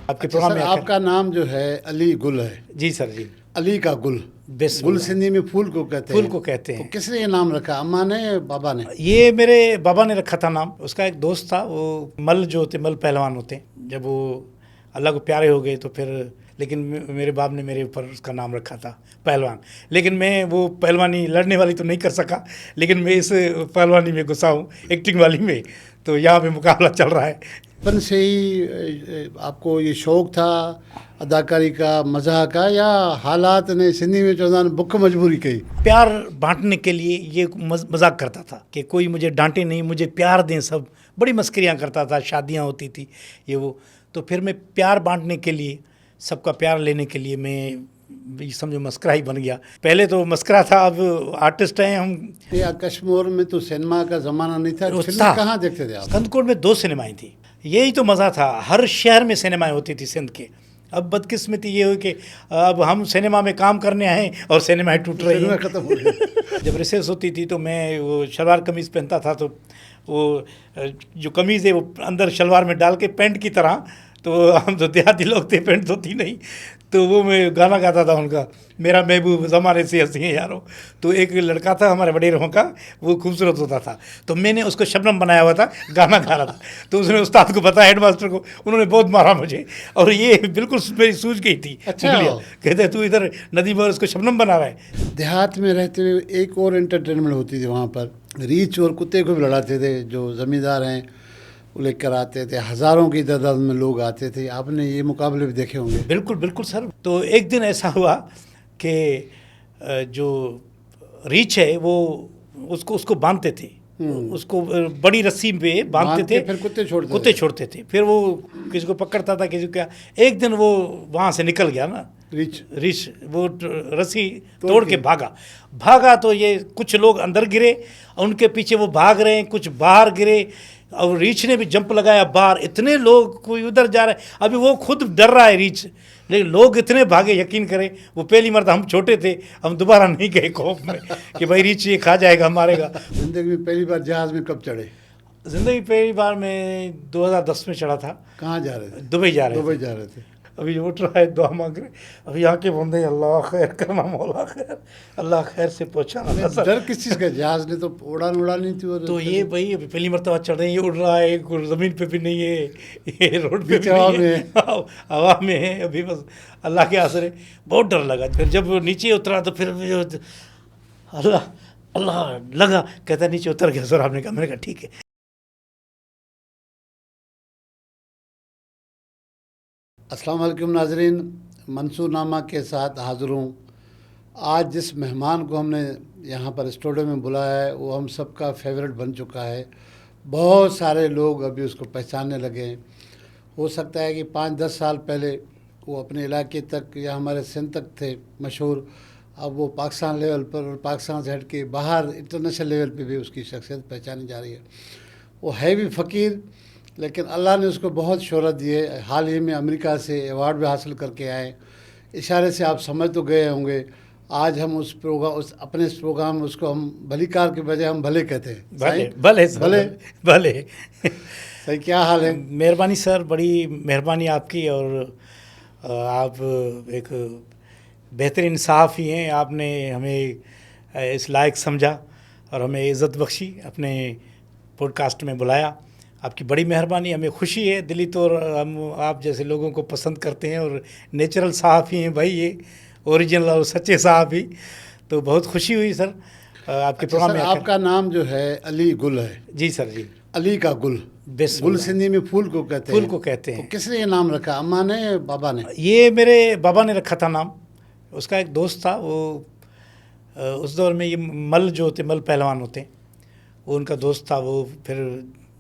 आपके अच्छा program sir, में आकर। आपका नाम जो है अली गुल है। जी सर जी। अली का गुल। बिस्मिल्लाह। गुल सिंधी में फूल को कहते फूल हैं। को कहते तो हैं। किसने ये नाम रखा, अम्मा ने या बाबा ने? ये मेरे बाबा ने रखा था नाम। उसका एक दोस्त था, वो मल जो होते, मल पहलवान होते हैं, जब वो अल्लाह को प्यारे हो गए तो फिर, लेकिन मेरे बाप ने मेरे ऊपर उसका नाम रखा था पहलवान। लेकिन मैं वो पहलवानी लड़ने वाली तो नहीं कर सका, लेकिन मैं इस पहलवानी में घुसा हूँ, एक्टिंग वाली में। तो यहाँ पे मुकाबला चल रहा है। बचपन से ही आपको ये शौक़ था अदाकारी का, मज़ा का, या हालात ने सिंधी में चवंदा आहिनि बुख मजबूरी कई? प्यार बांटने के लिए ये मजाक करता था कि कोई मुझे डांटे नहीं, मुझे प्यार दें सब। बड़ी मस्करियाँ करता था, शादियाँ होती थी ये वो। तो फिर मैं प्यार बांटने के लिए, सबका प्यार लेने के लिए मैं ये समझो मस्करा ही बन गया। पहले तो मस्करा था, अब आर्टिस्ट हैं हम। या कश्मीर में तो सिनेमा का ज़माना नहीं था, फिल्म कहाँ देखते थे आप? कंदकोट में 2 सिनेमाएं थी, यही तो मज़ा था। हर शहर में सिनेमाएं होती थी सिंध के। अब बदकिस्मती ये हुई कि अब हम सिनेमा में काम करने आए और सिनेमाएं टूट रही हैं। खत्म हो गया। जब रिसेस होती थी तो मैं वो शलवार कमीज़ पहनता था, तो वो जो कमीज़ है वो अंदर शलवार में डाल के पैंट की तरह, तो हम तो देहाती लोग थे, पैंट धोती नहीं, तो वो मैं गाना गाता था उनका, मेरा महबूब ज़माने से हंसी है यारो। तो एक लड़का था हमारे वडेरों का, वो खूबसूरत होता था, तो मैंने उसको शबनम बनाया हुआ था, गाना गा रहा था। तो उसने उस्ताद को बताया, हेडमास्टर को, उन्होंने बहुत मारा मुझे, और ये बिल्कुल मेरी सूझ गई थी। अच्छा। कहते तू इधर नदी पर उसको शबनम बना रहा है। देहात में रहते हुए एक और एंटरटेनमेंट होती थी वहाँ पर, रीछ और कुत्ते को भी लड़ाते थे। जो ज़मींदार हैं वो लेकर आते थे, हज़ारों की तादाद में लोग आते थे। आपने ये मुकाबले भी देखे होंगे। बिल्कुल बिल्कुल सर। तो एक दिन ऐसा हुआ कि जो रीछ है वो उसको उसको बांधते थे, उसको बड़ी रस्सी पे बांधते थे, फिर कुत्ते छोड़ते थे। फिर वो किसी को पकड़ता था, किसी को क्या। एक दिन वो वहाँ से निकल गया ना, रीछ वो रस्सी तोड़ के भागा तो ये कुछ लोग अंदर गिरे, उनके पीछे वो भाग रहे हैं, कुछ बाहर गिरे, और रीछ ने भी जंप लगाया बाहर। इतने लोग, कोई उधर जा रहा है, अभी वो खुद डर रहा है रीछ, लेकिन लोग इतने भागे, यकीन करें वो पहली मरतबा, हम छोटे थे, हम दोबारा नहीं गए खौफ में कि भाई रीछ ये खा जाएगा, मारेगा। ज़िंदगी में पहली बार जहाज़ में कब चढ़े? ज़िंदगी पहली बार मैं 2010 में चढ़ा था। कहाँ जा रहे थे? दुबई जा रहे थे। अभी उठ रहा है, दुआ मांग रहे। अभी यहाँ के बंदे, अल्लाह खैर करना, मौला खैर, अल्लाह खैर से पहुँचाना। डर किस चीज़ का? जहाज़ ने तो उड़ान नहीं थी। तो ये भाई अभी पहली मरतबा चढ़ रहे हैं, ये उड़ रहा है, ज़मीन पे भी नहीं है, ये रोड पे भी नहीं है, हवा में है अभी। बस अल्लाह के आसरे बहुत डर लगा। फिर जब नीचे उतरा तो फिर अल्लाह अल्लाह लगा, कहता नीचे उतर गया सर। आपने कहा, मैंने कहा ठीक है। अस्सलाम वालेकुम नाज़रीन, मंसूरनामा के साथ हाज़िर हूँ। आज जिस मेहमान को हमने यहाँ पर स्टूडियो में बुलाया है वो हम सबका फेवरेट बन चुका है। बहुत सारे लोग अभी उसको पहचानने लगे हैं। हो सकता है कि 5-10 साल पहले वो अपने इलाके तक या हमारे सिंध तक थे मशहूर, अब वो पाकिस्तान लेवल पर और पाकिस्तान से हट के बाहर इंटरनेशनल लेवल पे भी उसकी शख्सियत पहचानी जा रही है। वो है भी फ़कीर, लेकिन अल्लाह ने उसको बहुत शोहरत दी है। हाल ही में अमेरिका से अवार्ड भी हासिल करके आए। इशारे से आप समझ तो गए होंगे। आज हम उस अपने इस प्रोग्राम में उसको हम भलीकार के बजाय हम भले कहते हैं। भले सही। क्या हाल है? मेहरबानी सर, बड़ी मेहरबानी आपकी। और आप एक बेहतरीन सहाफ़ी हैं। आपने हमें इस लायक समझा और हमें इज़्ज़त बख्शी, अपने पॉडकास्ट में बुलाया। आपकी बड़ी मेहरबानी, हमें खुशी है दिली तौर। हम आप जैसे लोगों को पसंद करते हैं और नेचुरल सहाफ़ी हैं भाई, ये ओरिजिनल और सच्चे सहाफ़ी। तो बहुत खुशी हुई सर आपके प्रोग्राम में। आपका नाम जो है अली गुल है? जी सर जी। अली का गुल। गुल सिंधी में फूल को कहते हैं। फूल को कहते हैं। तो किसने ये नाम रखा, अम्मा ने या बाबा ने? ये मेरे बाबा ने रखा था नाम। उसका एक दोस्त था, वो उस दौर में ये मल जो होते, मल पहलवान होते हैं, वो उनका दोस्त था। वो फिर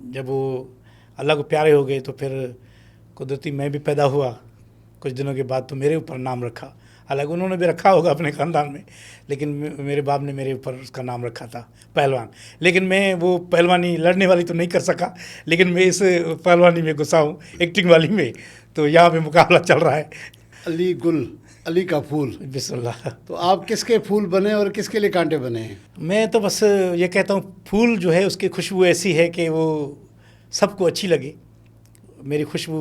जब वो अल्लाह को प्यारे हो गए तो फिर कुदरती मैं भी पैदा हुआ कुछ दिनों के बाद, तो मेरे ऊपर नाम रखा। हालांकि उन्होंने भी रखा होगा अपने ख़ानदान में, लेकिन मेरे बाप ने मेरे ऊपर उसका नाम रखा था पहलवान। लेकिन मैं वो पहलवानी लड़ने वाली तो नहीं कर सका, लेकिन मैं इस पहलवानी में घुसा हूँ, एक्टिंग वाली में। तो यहाँ पे मुकाबला चल रहा है। अली गुल, अली का फूल। बिस्मिल्लाह। तो आप किसके फूल बने और किसके लिए कांटे बने हैं? मैं तो बस ये कहता हूँ, फूल जो है उसकी खुशबू ऐसी है कि वो सबको अच्छी लगे, मेरी खुशबू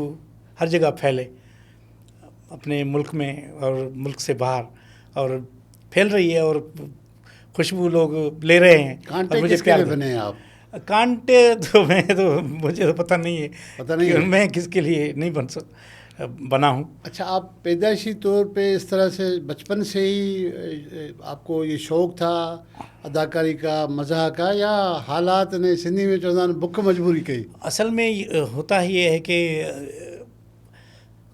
हर जगह फैले, अपने मुल्क में और मुल्क से बाहर, और फैल रही है और खुशबू लोग ले रहे हैं। कांटे और मुझे किसके लिए बने हैं आप? कांटे तो मैं तो मुझे तो पता नहीं है, पता नहीं कि है? मैं किसके लिए नहीं बना हूँ। अच्छा, आप पैदाइशी तौर पे इस तरह से बचपन से ही आपको ये शौक़ था अदाकारी का, मज़ाक का, या हालात ने सिंधी में चवंदा आहिनि बुख मजबूरी कई? असल में होता ही ये है कि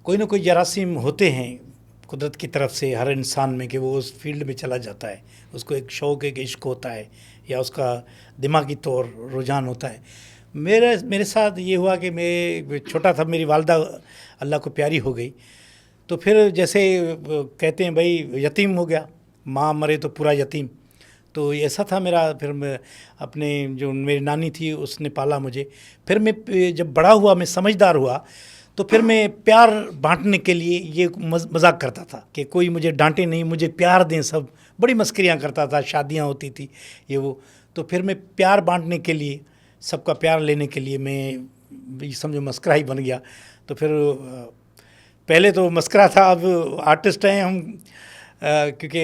कोई ना कोई जरासीम होते हैं कुदरत की तरफ से हर इंसान में, कि वो उस फील्ड में चला जाता है, उसको एक शौक़, एक इश्क होता है, या उसका दिमागी तौर रुझान होता है। मेरे साथ ये हुआ कि मैं छोटा था, मेरी वालदा अल्लाह को प्यारी हो गई, तो फिर जैसे कहते हैं भाई यतीम हो गया, माँ मरे तो पूरा यतीम, तो ऐसा था मेरा। फिर मैं अपने जो मेरी नानी थी उसने पाला मुझे। फिर मैं जब बड़ा हुआ, मैं समझदार हुआ, तो फिर मैं प्यार बांटने के लिए ये मजाक करता था कि कोई मुझे डांटे नहीं, मुझे प्यार दें सब। बड़ी मस्करियाँ करता था, शादियाँ होती थी ये वो। तो फिर मैं प्यार बांटने के लिए, सबका प्यार लेने के लिए मैं समझो मस्करा ही बन गया। तो फिर पहले तो मस्करा था, अब आर्टिस्ट हैं हम, क्योंकि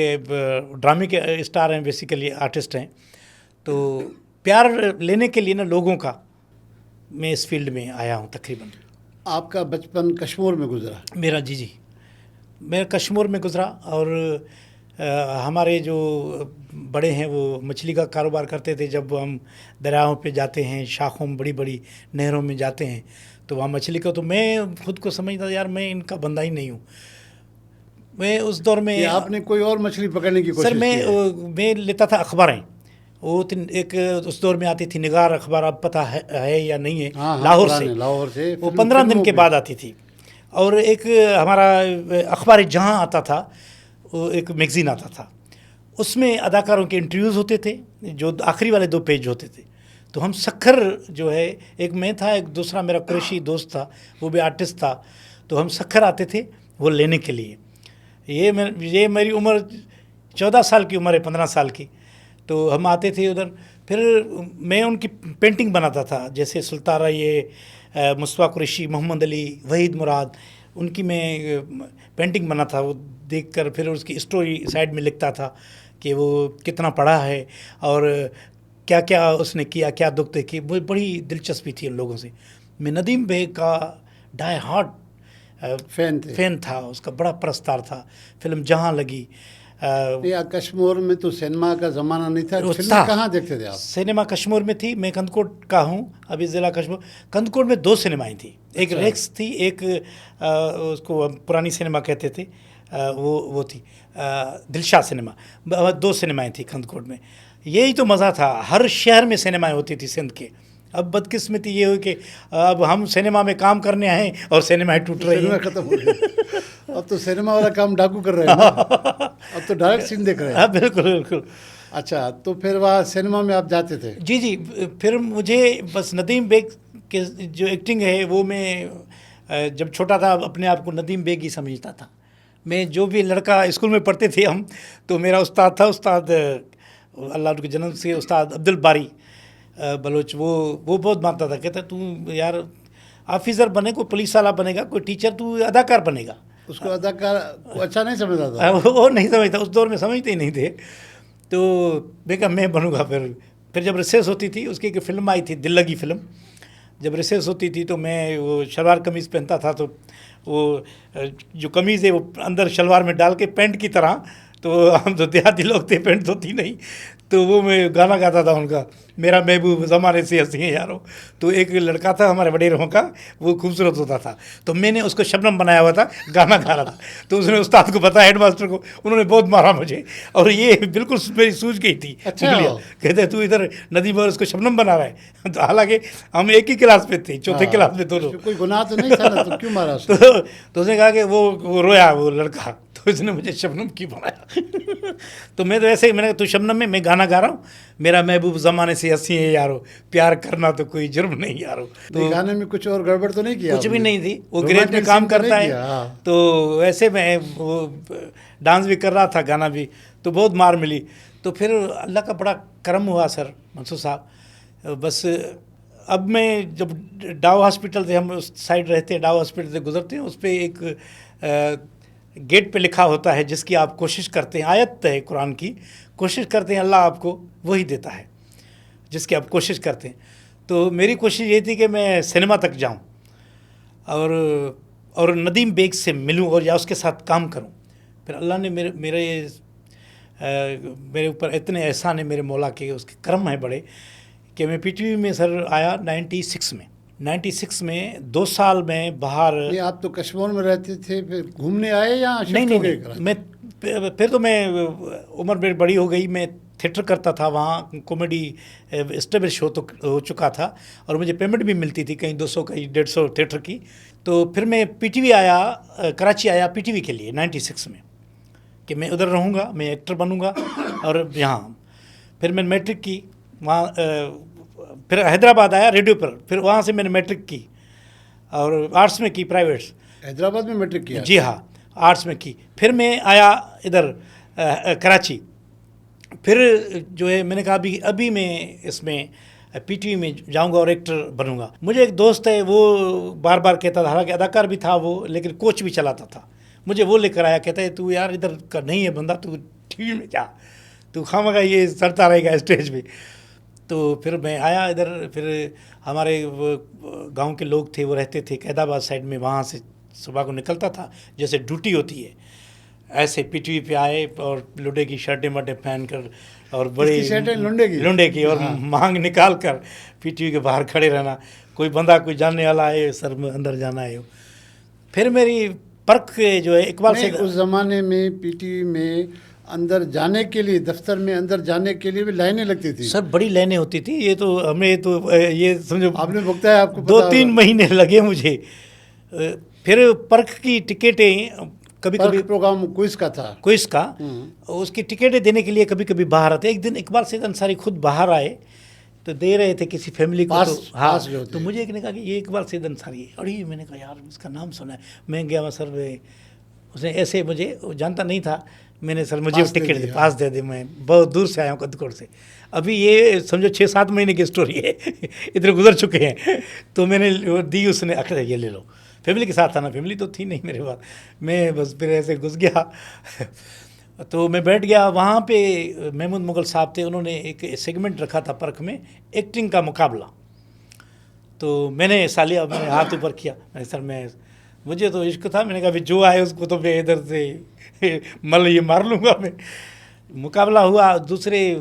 ड्रामे के स्टार हैं, बेसिकली आर्टिस्ट हैं। तो प्यार लेने के लिए ना लोगों का, मैं इस फील्ड में आया हूँ तकरीबन। आपका बचपन कश्मीर में गुजरा? मेरा जी मेरा कश्मीर में गुजरा। और हमारे जो बड़े हैं वो मछली का कारोबार करते थे। जब हम दरियाओं पे जाते हैं, शाखों में, बड़ी बड़ी नहरों में जाते हैं, तो वहाँ मछली का, तो मैं खुद को समझता यार मैं इनका बंदा ही नहीं हूँ। मैं उस दौर में, आपने कोई और मछली पकड़ने की कोशिश सर मैं लेता था अखबारें। वो एक उस दौर में आती थी निगार अखबार, अब पता है या नहीं है। हाँ, लाहौर से वो 15 दिन के बाद आती थी। और एक हमारा अखबार जहाँ आता था, वो एक मैगज़ीन आता था, उसमें अदाकारों के इंटरव्यूज़ होते थे, जो आखिरी वाले 2 पेज होते थे। तो हम सखर जो है, एक मैं था, एक दूसरा मेरा कुरैशी दोस्त था, वो भी आर्टिस्ट था। तो हम सखर आते थे वो लेने के लिए। ये मेरी उम्र 14 साल की उम्र है, 15 साल की। तो हम आते थे उधर, फिर मैं उनकी पेंटिंग बनाता था, जैसे सुल्तारा, ये मुस्तफ़ा कुरैशी, मोहम्मद अली, वहीद मुराद, उनकी मैं पेंटिंग बना था। वो देखकर फिर उसकी स्टोरी साइड में लिखता था कि वो कितना पढ़ा है और क्या क्या उसने किया, क्या दुख देखी। वो बड़ी दिलचस्पी थी उन लोगों से। मैं नदीम बेग का डाई हार्ट फैन था, उसका बड़ा परस्तार था। फिल्म जहाँ लगी, या कश्मीर में तो सिनेमा का ज़माना नहीं था, फिल्म कहाँ देखते थे आप? सिनेमा कश्मीर में थी। मैं कंदकोट का हूँ, अभी ज़िला कश्मीर। कंदकोट में 2 सिनेमाएँ थी, एक रेक्स थी, एक उसको पुरानी सिनेमा कहते थे, वो थी दिलशाद सिनेमा। 2 सिनेमाएँ थी कंदकोट में। यही तो मज़ा था, हर शहर में सिनेमाएँ होती थी सिंध के। अब बदकिस्मती ये हुई कि अब हम सिनेमा में काम करने आए और सिनेमाएँ टूट रही हैं, खत्म हो गई। अब तो सिनेमा वाला काम डाकू कर रहे हैं ना। अब तो डायरेक्ट सीन देख रहे हैं। हाँ, बिल्कुल बिल्कुल। अच्छा, तो फिर वहाँ सिनेमा में आप जाते थे? जी। फिर मुझे बस नदीम बेग के जो एक्टिंग है वो, मैं जब छोटा था अपने आप को नदीम बेग ही समझता था। मैं जो भी लड़का, स्कूल में पढ़ते थे हम, तो मेरा उस्ताद था, उस्ताद अल्लाह के जन्म से, उस्ताद अब्दुल बारी बलोच, वो बहुत मानता था। कहता तू यार ऑफिसर बने, कोई पुलिस वाला बनेगा, कोई टीचर, तू अदाकार बनेगा। उसको अदाकार को अच्छा नहीं समझता था? वो नहीं समझता, उस दौर में समझते ही नहीं थे। तो मैं कहा मैं बनूँगा। फिर जब रिसेस होती थी, उसकी एक फ़िल्म आई थी, दिल लगी फ़िल्म। जब रिसेस होती थी तो मैं वो शलवार कमीज़ पहनता था, तो वो जो कमीज़ है वो अंदर शलवार में डाल के पैंट की तरह, तो हम तो देहाती लोग थे, पैंट धोती नहीं, तो वो मैं गाना गाता था उनका, मेरा महबूब ज़माने से हंसी है यारो। तो एक लड़का था हमारे वडेरों का, वो खूबसूरत होता था, तो मैंने उसको शबनम बनाया हुआ था, गाना गा रहा था। तो उसने उस्ताद को बताया, हेडमास्टर को, उन्होंने बहुत मारा मुझे, और ये बिल्कुल मेरी सूझ गई थी। अच्छा, कहते तू इधर नदी पर उसको शबनम बना रहा है। तो हालांकि हम एक ही क्लास में थे, चौथे क्लास में दोनों। कोई गुनाह तो नहीं था ना, तो क्यों मारा? तो उसने कहा कि वो रोया वो लड़का, तो इसने मुझे शबनम क्यों बनाया। तो मैं तो ऐसे ही, मैंने कहा तू शबनम में, मैं गाना गा रहा हूँ, मेरा महबूब ज़माने से हंसी है यारो, प्यार करना तो कोई जुर्म नहीं यारो। तो गाने में कुछ और गड़बड़ तो नहीं किया? कुछ भी नहीं थी। वो ग्रेज में काम करता है, तो वैसे मैं वो डांस भी कर रहा था, गाना भी, तो बहुत मार मिली। तो फिर अल्लाह का बड़ा करम हुआ सर मंसूर साहब। बस अब मैं, जब डाव हॉस्पिटल से, हम उस साइड रहते हैं, डाव हॉस्पिटल से गुजरते हैं, उस पर एक गेट पे लिखा होता है जिसकी आप कोशिश करते हैं, आयत है कुरान की, कोशिश करते हैं अल्लाह आपको वही देता है जिसकी आप कोशिश करते हैं। तो मेरी कोशिश ये थी कि मैं सिनेमा तक जाऊं और नदीम बेग से मिलूं और या उसके साथ काम करूं। फिर अल्लाह ने मेरे ऊपर इतने एहसान है मेरे मौला के, उसके करम है बड़े, कि मैं पीटीवी में सर आया 96 में 2 साल में बाहर। नहीं, आप तो कश्मीर में रहते थे, फिर घूमने आए या नहीं, मैं फिर तो मैं उम्र मेरी बड़ी हो गई, मैं थिएटर करता था वहाँ, कॉमेडी एस्टेब्लिश हो चुका था और मुझे पेमेंट भी मिलती थी, कहीं 200 कहीं 150 थिएटर की। तो फिर मैं पीटीवी आया, कराची आया पीटीवी के लिए 96 में, कि मैं उधर रहूँगा, मैं एक्टर बनूँगा। और यहाँ फिर मैंने मैट्रिक की वहाँ, फिर हैदराबाद आया रेडियो पर, फिर वहाँ से मैंने मैट्रिक की और आर्ट्स में की, प्राइवेट्स। हैदराबाद में मैट्रिक किया? जी हाँ, आर्ट्स में की। फिर मैं आया इधर कराची। फिर जो है मैंने कहा अभी मैं इसमें पीटीवी में जाऊंगा और एक्टर बनूंगा। मुझे एक दोस्त है, वो बार बार कहता था, हालांकि अदाकार भी था वो, लेकिन कोच भी चलाता था, मुझे वो लेकर आया, कहता है तू यार इधर का नहीं है बंदा, तू टीवी में जा, तू खामगा ये सड़ता रहेगा स्टेज पे। तो फिर मैं आया इधर। फिर हमारे गांव के लोग थे, वो रहते थे कैदाबाद साइड में, वहाँ से सुबह को निकलता था जैसे ड्यूटी होती है, ऐसे पीटीवी पे आए और लुंडे की शर्टें वर्टें पहन कर और बड़ी शर्टें लुंडे की और मांग निकाल कर पीटीवी के बाहर खड़े रहना, कोई बंदा कोई जानने वाला है सर में अंदर जाना है। फिर मेरी परख जो है इकबाल से, उस ज़माने में पीटीवी में अंदर जाने के लिए, दफ्तर में अंदर जाने के लिए भी लाइनें लगती थी सर, बड़ी लाइनें होती थी। ये तो हमें तो ये समझो आपने भुगता है, आपको 2-3 महीने लगे मुझे। फिर परख की टिकटें कभी प्रोग्राम क्विज का था, क्विज का, उसकी टिकटें देने के लिए कभी कभी बाहर आते। एक दिन इकबाल सैयद अंसारी खुद बाहर आए तो दे रहे थे किसी फैमिली को, तो मुझे एक ने कहा कि ये इकबाल सैयद अंसारी है। और ये मैंने कहा यार इसका नाम सुना है। मैं गया सर, उसने ऐसे मुझे जानता नहीं था, मैंने सर मुझे टिकट दे, पास दे दे, मैं बहुत दूर से आया हूँ कदकोट से। अभी ये समझो 6-7 महीने की स्टोरी है इधर गुजर चुके हैं। तो मैंने दी, उसने अखर ये ले लो। फैमिली के साथ था ना, फैमिली तो थी नहीं मेरे पास, मैं बस फिर ऐसे घुस गया तो मैं बैठ गया वहाँ पे। महमूद मुगल साहब थे, उन्होंने एक सेगमेंट रखा था परख में, एक्टिंग का मुकाबला। तो मैंने हिस्सा लिया, मैंने हाथ ऊपर किया, सर मुझे तो इश्क था, मैंने कहा जो आए उसको तो मैं इधर से मल ये मार लूँगा मैं। मुकाबला हुआ, दूसरे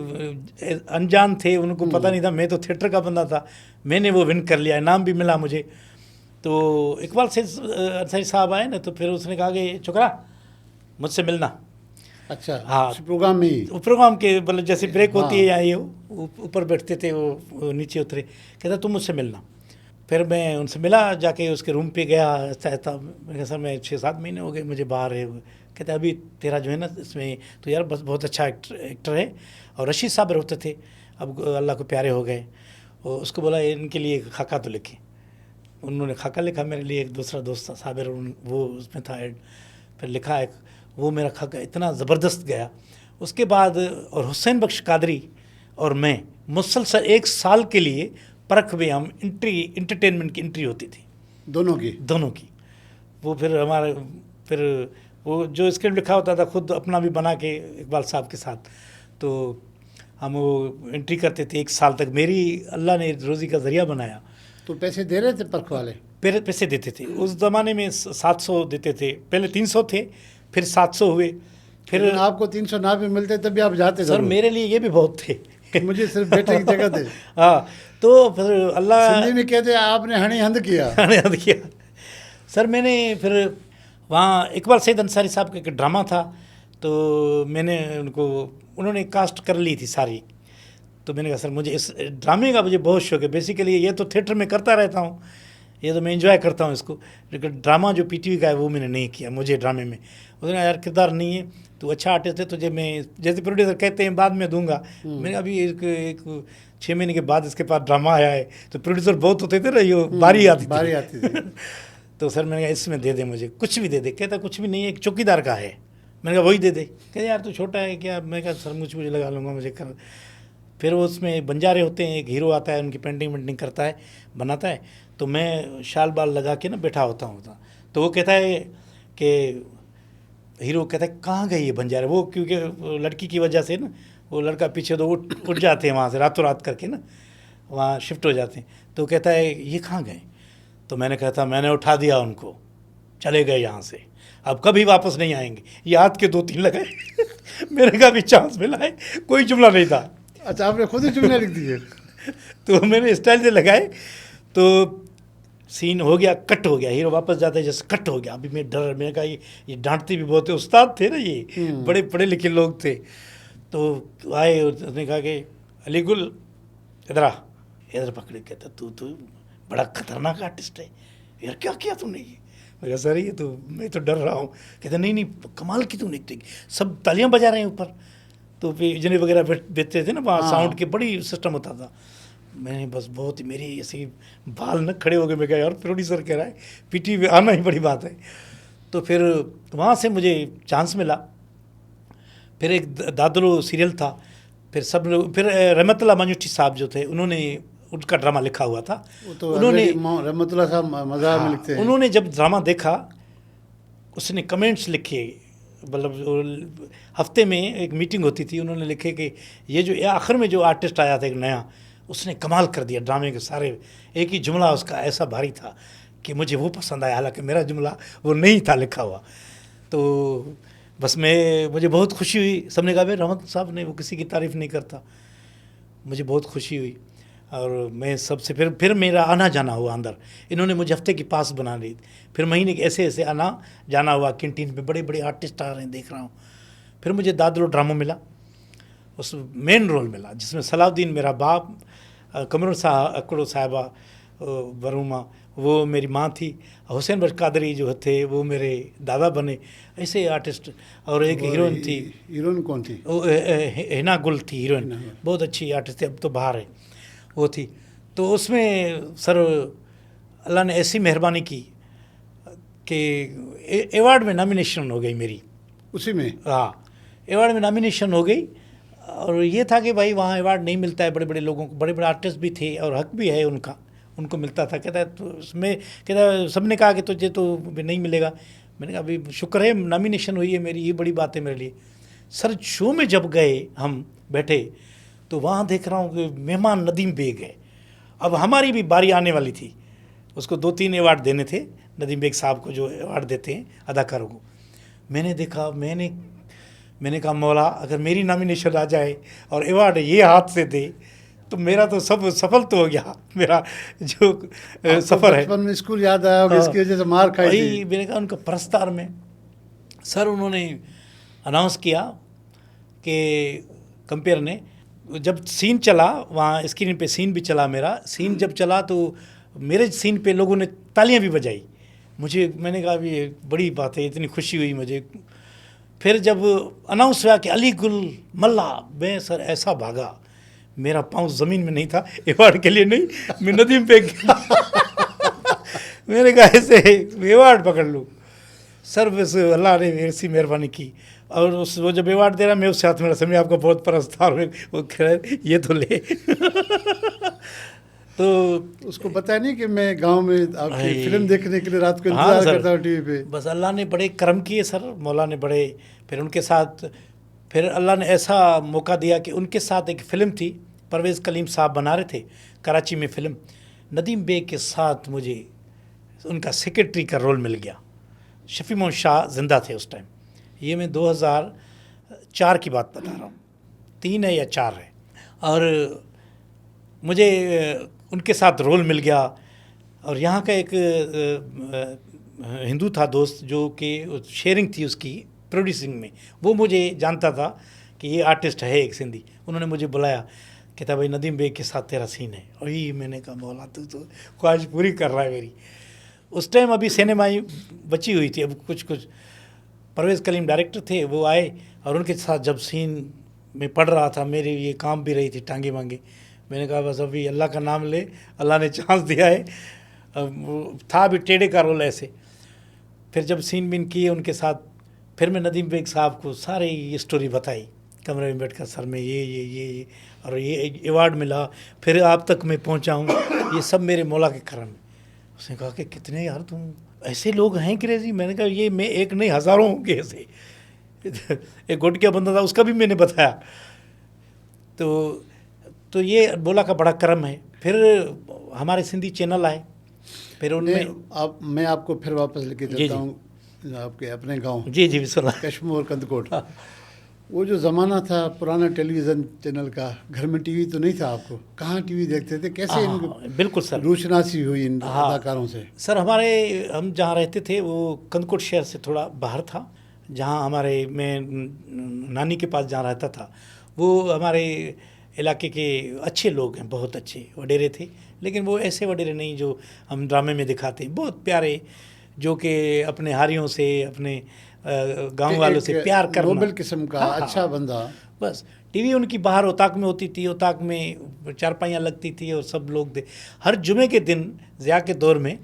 अनजान थे, उनको पता नहीं था, मैं तो थिएटर का बंदा था, मैंने वो विन कर लिया, इनाम भी मिला मुझे। तो इकबाल सैयद अंसारी साहब आए ना, तो फिर उसने कहा कि छोकरा मुझसे मिलना। अच्छा, हाँ, प्रोग्राम में, प्रोग्राम के मतलब जैसे ब्रेक होती है या ये ऊपर बैठते थे, वो नीचे उतरे, कहता तुम मुझसे मिलना। फिर मैं उनसे मिला, जाके उसके रूम पे गया, चाहता मैं सर मैं 6-7 महीने हो गए मुझे बाहर है। कहते अभी तेरा जो है ना इसमें तो यार बस बहुत अच्छा एक्टर है। और रशीद साहब रोते थे, अब अल्लाह को प्यारे हो गए। और उसको बोला इनके लिए खाका तो लिखे, उन्होंने खाका लिखा मेरे लिए। एक दूसरा दोस्त था साबिर, वो उसमें था ऐड, फिर लिखा एक, वो मेरा खाका इतना ज़बरदस्त गया। उसके बाद और हुसैन बख्श कादरी और मैं मुसलसल 1 साल के लिए परख में हम इंटरटेनमेंट की एंट्री होती थी दोनों की। वो फिर हमारे फिर वो जो स्क्रिप्ट लिखा होता था खुद अपना भी बना के इकबाल साहब के साथ, तो हम वो एंट्री करते थे 1 साल तक। मेरी अल्लाह ने रोज़ी का ज़रिया बनाया। तो पैसे दे रहे थे परख वाले? पैसे देते थे उस ज़माने में, 700 देते थे, पहले 300 थे, फिर 700 हुए। फिर आपको 300 ना भी मिलते तब भी आप जाते? सर मेरे लिए ये भी बहुत थे मुझे सिर्फ बैठने की जगह दे। हाँ, तो फिर अल्लाह, हिंदी में कहते हैं आपने हनी हंद किया। सर मैंने फिर वहाँ इकबाल सैयद अंसारी साहब का एक ड्रामा था, तो मैंने उन्होंने कास्ट कर ली थी सारी। तो मैंने कहा सर मुझे इस ड्रामे का मुझे बहुत शौक है। बेसिकली ये तो थिएटर में करता रहता हूँ, ये तो मैं एंजॉय करता हूँ इसको, लेकिन ड्रामा जो पीटीवी का है वो मैंने नहीं किया। मुझे ड्रामे में उसने कहा यार किरदार नहीं है, तो अच्छा आर्टिस्ट है, तुझे मैं जैसे प्रोड्यूसर कहते हैं बाद में दूंगा। मैंने अभी एक 6 महीने के बाद इसके पास ड्रामा आया है, तो प्रोड्यूसर बहुत होते थे ना, ये बारी आती थी तो सर मैंने कहा इसमें दे दे, मुझे कुछ भी दे दे। कहता कुछ भी नहीं है, एक चौकीदार का है। मैंने कहा वही दे दे। कहते यार तू छोटा है क्या? मैं कहा सर मुझे लगा लूँगा, मुझे कर। फिर वो उसमें बंजारे होते हैं, एक हीरो आता है, उनकी पेंटिंग वेंटिंग करता है, बनाता है, तो मैं शाल बाल लगा के ना बैठा होता हूँ। तो वो कहता है कि हीरो कहता है कहाँ गई ये बंजारे, वो क्योंकि वो लड़की की वजह से ना वो लड़का पीछे तो उठ जाते हैं वहाँ से रातों रात करके ना, वहाँ शिफ्ट हो जाते हैं। तो कहता है ये कहाँ गए, तो मैंने कहा था मैंने उठा दिया उनको, चले गए यहाँ से, अब कभी वापस नहीं आएंगे। ये हाथ के 2-3 लगाए मेरे का भी चांस मिला है, कोई जुमला नहीं था। अच्छा, आपने खुद ही जुमले लिख दिए? तो मैंने स्टाइल से लगाए, तो सीन हो गया, कट हो गया, हीरो वापस जाता है जैसे कट हो गया। अभी मैं डर, मैंने कहा ये डांटते भी बहुत है, उस्ताद थे ना ये, बड़े पढ़े लिखे लोग थे। तो आए, उसने कहा कि अली गुल इधर आ, इधर पकड़े, कहता तू बड़ा खतरनाक आर्टिस्ट है यार, क्या किया तूने ये? मैं कहा सर ये तो मैं तो डर रहा हूँ। कहता नहीं कमाल की तूने, सब तालियां बजा रहे हैं ऊपर, तो फिर इजने वगैरह बेचते थे ना वहाँ, साउंड के बड़ी सिस्टम होता था। मैंने बस बहुत ही मेरी ऐसे बाल न खड़े हो गए। मैं कहा यार प्रोड्यूसर कह रहा है पीटी में आना ही बड़ी बात है। तो फिर वहाँ से मुझे चांस मिला। फिर एक दादलो सीरियल था, फिर सब लोग, फिर रहमतुल्लाह मंजूठी साहब जो थे उन्होंने उनका ड्रामा लिखा हुआ था। तो उन्होंने रहमतुल्लाह साहब मज़ार में लिखते हैं। उन्होंने जब ड्रामा देखा उसने कमेंट्स लिखे, मतलब हफ्ते में एक मीटिंग होती थी, उन्होंने लिखे कि ये जो आखिर में जो आर्टिस्ट आया था एक नया, उसने कमाल कर दिया ड्रामे के सारे। एक ही जुमला उसका ऐसा भारी था कि मुझे वो पसंद आया, हालांकि मेरा जुमला वो नहीं था लिखा हुआ। तो बस मुझे बहुत खुशी हुई। सबने कहा भाई रहमत साहब ने, वो किसी की तारीफ़ नहीं करता। मुझे बहुत खुशी हुई और मैं सबसे फिर मेरा आना जाना हुआ अंदर। इन्होंने मुझे हफ्ते की पास बना ली, फिर महीने के ऐसे ऐसे आना जाना हुआ। कैंटीन पे बड़े बड़े आर्टिस्ट आ रहे हैं, देख रहा हूँ। फिर मुझे दादलो ड्रामा मिला, उस मेन रोल मिला जिसमें सलाउद्दीन मेरा बाप, कमरुल साहब, अकड़ो साहिबा बरूमा वो मेरी माँ थी, हुसैन बख्श कादरी जो थे वो मेरे दादा बने, ऐसे आर्टिस्ट। और एक हीरोइन थी। हीरोइन कौन थी? वो हिना गुल थी हीरोइन, बहुत अच्छी आर्टिस्ट थी, अब तो बाहर है, वो थी। तो उसमें सर अल्लाह ने ऐसी मेहरबानी की कि अवार्ड में नॉमिनेशन हो गई मेरी उसी में। हाँ, अवार्ड में नॉमिनेशन हो गई। और ये था कि भाई वहाँ अवार्ड नहीं मिलता है बड़े बड़े लोगों को, बड़े बड़े आर्टिस्ट भी थे और हक भी है उनका, उनको मिलता था। कहता है तो उसमें, कहता है सबने कहा कि तुझे तो नहीं मिलेगा। मैंने कहा अभी शुक्र है नॉमिनेशन हुई है मेरी, ये बड़ी बात है मेरे लिए। सर शो में जब गए हम बैठे तो वहाँ देख रहा हूँ कि मेहमान नदीम बेग है। अब हमारी भी बारी आने वाली थी, उसको 2-3 अवार्ड देने थे नदीम बेग साहब को, जो अवार्ड देते हैं अदाकारों को। मैंने देखा, मैंने कहा मौला अगर मेरी नॉमिनेशन आ जाए और अवार्ड ये हाथ से दे तो मेरा तो सब सफल तो हो गया, मेरा जो सफ़र है। बचपन में स्कूल याद आया होगा, इसकी वजह से मार खाई थी। मैंने कहा उनका प्रस्तार में सर उन्होंने अनाउंस किया कि कंपेयर ने, जब सीन चला वहाँ स्क्रीन पे सीन भी चला, मेरा सीन जब चला तो मेरे सीन पे लोगों ने तालियां भी बजाई मुझे। मैंने कहा ये बड़ी बात है, इतनी खुशी हुई मुझे। फिर जब अनाउंस हुआ कि अली गुल मल्ला, मैं सर ऐसा भागा, मेरा पाँव ज़मीन में नहीं था, अवार्ड के लिए नहीं, मैं नदीम पे गया मैंने कहा ऐसे अवार्ड पकड़ लूँ। सर बस अल्लाह ने ऐसी मेहरबानी की। और वो जब अवार्ड दे रहा मैं उससे हाथ में समय आपका बहुत परस्तार हुए, वो कह रहे ये तो ले तो उसको पता नहीं कि मैं गांव में आपकी फिल्म देखने के लिए रात को इंतजार करता हूँ टीवी पे। बस अल्लाह ने बड़े करम किए सर, मौला ने बड़े। फिर उनके साथ फिर अल्लाह ने ऐसा मौका दिया कि उनके साथ एक फ़िल्म थी, परवेज़ कलीम साहब बना रहे थे कराची में फ़िल्म, नदीम बेग के साथ मुझे उनका सेक्रेटरी का रोल मिल गया। शफी मोहम्मद शाह ज़िंदा थे उस टाइम, ये मैं 2004 की बात बता रहा हूँ, 3 है या 4 है। और मुझे उनके साथ रोल मिल गया। और यहाँ का एक हिंदू था दोस्त जो कि शेयरिंग थी उसकी प्रोड्यूसिंग में, वो मुझे जानता था कि ये आर्टिस्ट है एक सिंधी। उन्होंने मुझे बुलाया, कहता भाई नदीम बेग के साथ तेरा सीन है। और ये मैंने कहा मौला तू तो ख्वाहिश पूरी कर रहा है मेरी। उस टाइम अभी सिनेमाई बची हुई थी, अब कुछ परवेज़ कलीम डायरेक्टर थे, वो आए और उनके साथ जब सीन में पढ़ रहा था, मेरे ये काम भी रही थी टांगे मांगे। मैंने कहा बस अभी अल्लाह का नाम ले, अल्लाह ने चांस दिया है। था भी टेढ़े का रोल ऐसे। फिर जब सीन बीन किए उनके साथ, फिर मैं नदीम बेग साहब को सारी ये स्टोरी बताई, कमरे में बैठकर सर में ये और ये अवार्ड मिला, फिर आप तक मैं पहुंचा हूँ, ये सब मेरे मौला के करम है। उसने कहा कि कितने यार तुम ऐसे लोग हैं क्रेजी। मैंने कहा ये मैं एक नहीं हज़ारों होंगे ऐसे। एक गोटिया बंदा था, उसका भी मैंने बताया। तो ये बोला का बड़ा कर्म है। फिर हमारे सिंधी चैनल आए, फिर उनमें अब मैं आपको फिर वापस लेके जी, चलता जी। हूँ आपके अपने गांव जी जी बिस्मिल्लाह। कश्मीर और कंदकोट। वो जो ज़माना था पुराना टेलीविज़न चैनल का, घर में टीवी तो नहीं था आपको, कहाँ टीवी देखते थे, कैसे इनको हाँ बिल्कुल सर। रूचनासी हुई इन हाँ अदाकारों से? सर, हम जहाँ रहते थे वो कंदकोट शहर से थोड़ा बाहर था। जहाँ मैं नानी के पास जहाँ रहता था, वो हमारे इलाके के अच्छे लोग हैं, बहुत अच्छे वडेरे थे। लेकिन वो ऐसे वडेरे नहीं जो हम ड्रामे में दिखाते हैं, बहुत प्यारे, जो कि अपने हारियों से, अपने गांव वालों से प्यार करना, नोबल किस्म का हाँ, अच्छा बंदा। बस टीवी उनकी बाहर ओताक में होती थी, ओताक में चारपाइयाँ लगती थी और सब लोग हर जुमे के दिन ज़िया के दौर में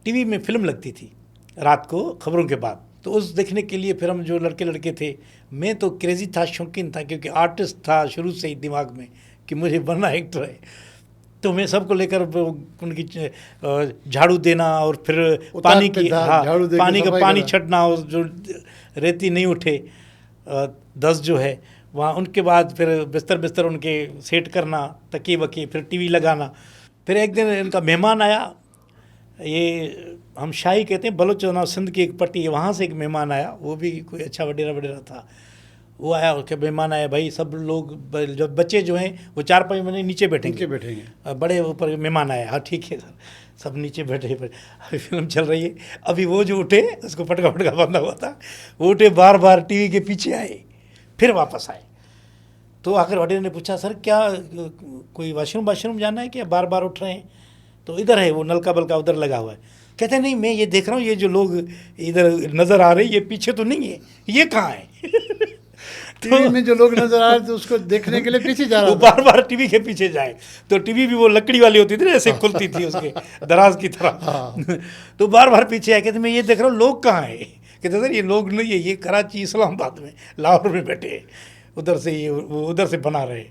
टीवी में फिल्म लगती थी रात को खबरों के बाद। तो उस देखने के लिए फिर हम जो लड़के लड़के थे, मैं तो क्रेज़ी था, शौकीन था, क्योंकि आर्टिस्ट था शुरू से ही दिमाग में कि मुझे बनना एक्टर है। तो मैं सबको लेकर उनकी झाड़ू देना और फिर पानी की, हाँ, पानी छटना, और जो रेती नहीं उठे 10 जो है वहाँ, उनके बाद फिर बिस्तर उनके सेट करना, तकिए वकी, फिर टीवी लगाना। फिर एक दिन इनका मेहमान आया, ये हम शाही कहते हैं, बलोचना सिंध की एक पट्टी है, वहाँ से एक मेहमान आया, वो भी कोई अच्छा वडेरा था। वो आया, उसके मेहमान आया, भाई सब लोग, जब बच्चे जो हैं वो 4-5 महीने नीचे बैठेंगे, बड़े ऊपर मेहमान आए, हाँ ठीक है सर, सब नीचे बैठे। अभी फिल्म चल रही है, अभी वो जो उठे, उसको फटका बंधा हुआ था, वो उठे, बार बार टीवी के पीछे आए, फिर वापस आए। तो आखिर वडेरे ने पूछा, सर क्या कोई वाशरूम जाना है क्या, बार बार उठ रहे हैं? तो इधर है वो नलका बलका उधर लगा हुआ है। कहते नहीं, मैं ये देख रहा हूँ, ये जो लोग इधर नज़र आ रहे हैं, ये पीछे तो नहीं है, ये कहाँ है? टीवी में जो लोग नजर आ रहे थे उसको देखने के लिए पीछे जा रहा था, वो बार बार टीवी के पीछे जाए। तो टीवी भी वो लकड़ी वाली होती थी ना, ऐसे खुलती थी उसके दराज की तरह। तो बार बार पीछे आए, कहते मैं ये देख रहा हूँ, लोग कहाँ हैं? कहते सर ये लोग नहीं है, ये कराची इस्लामाबाद में, लाहौर में बैठे हैं, उधर से ये उधर से बना रहे।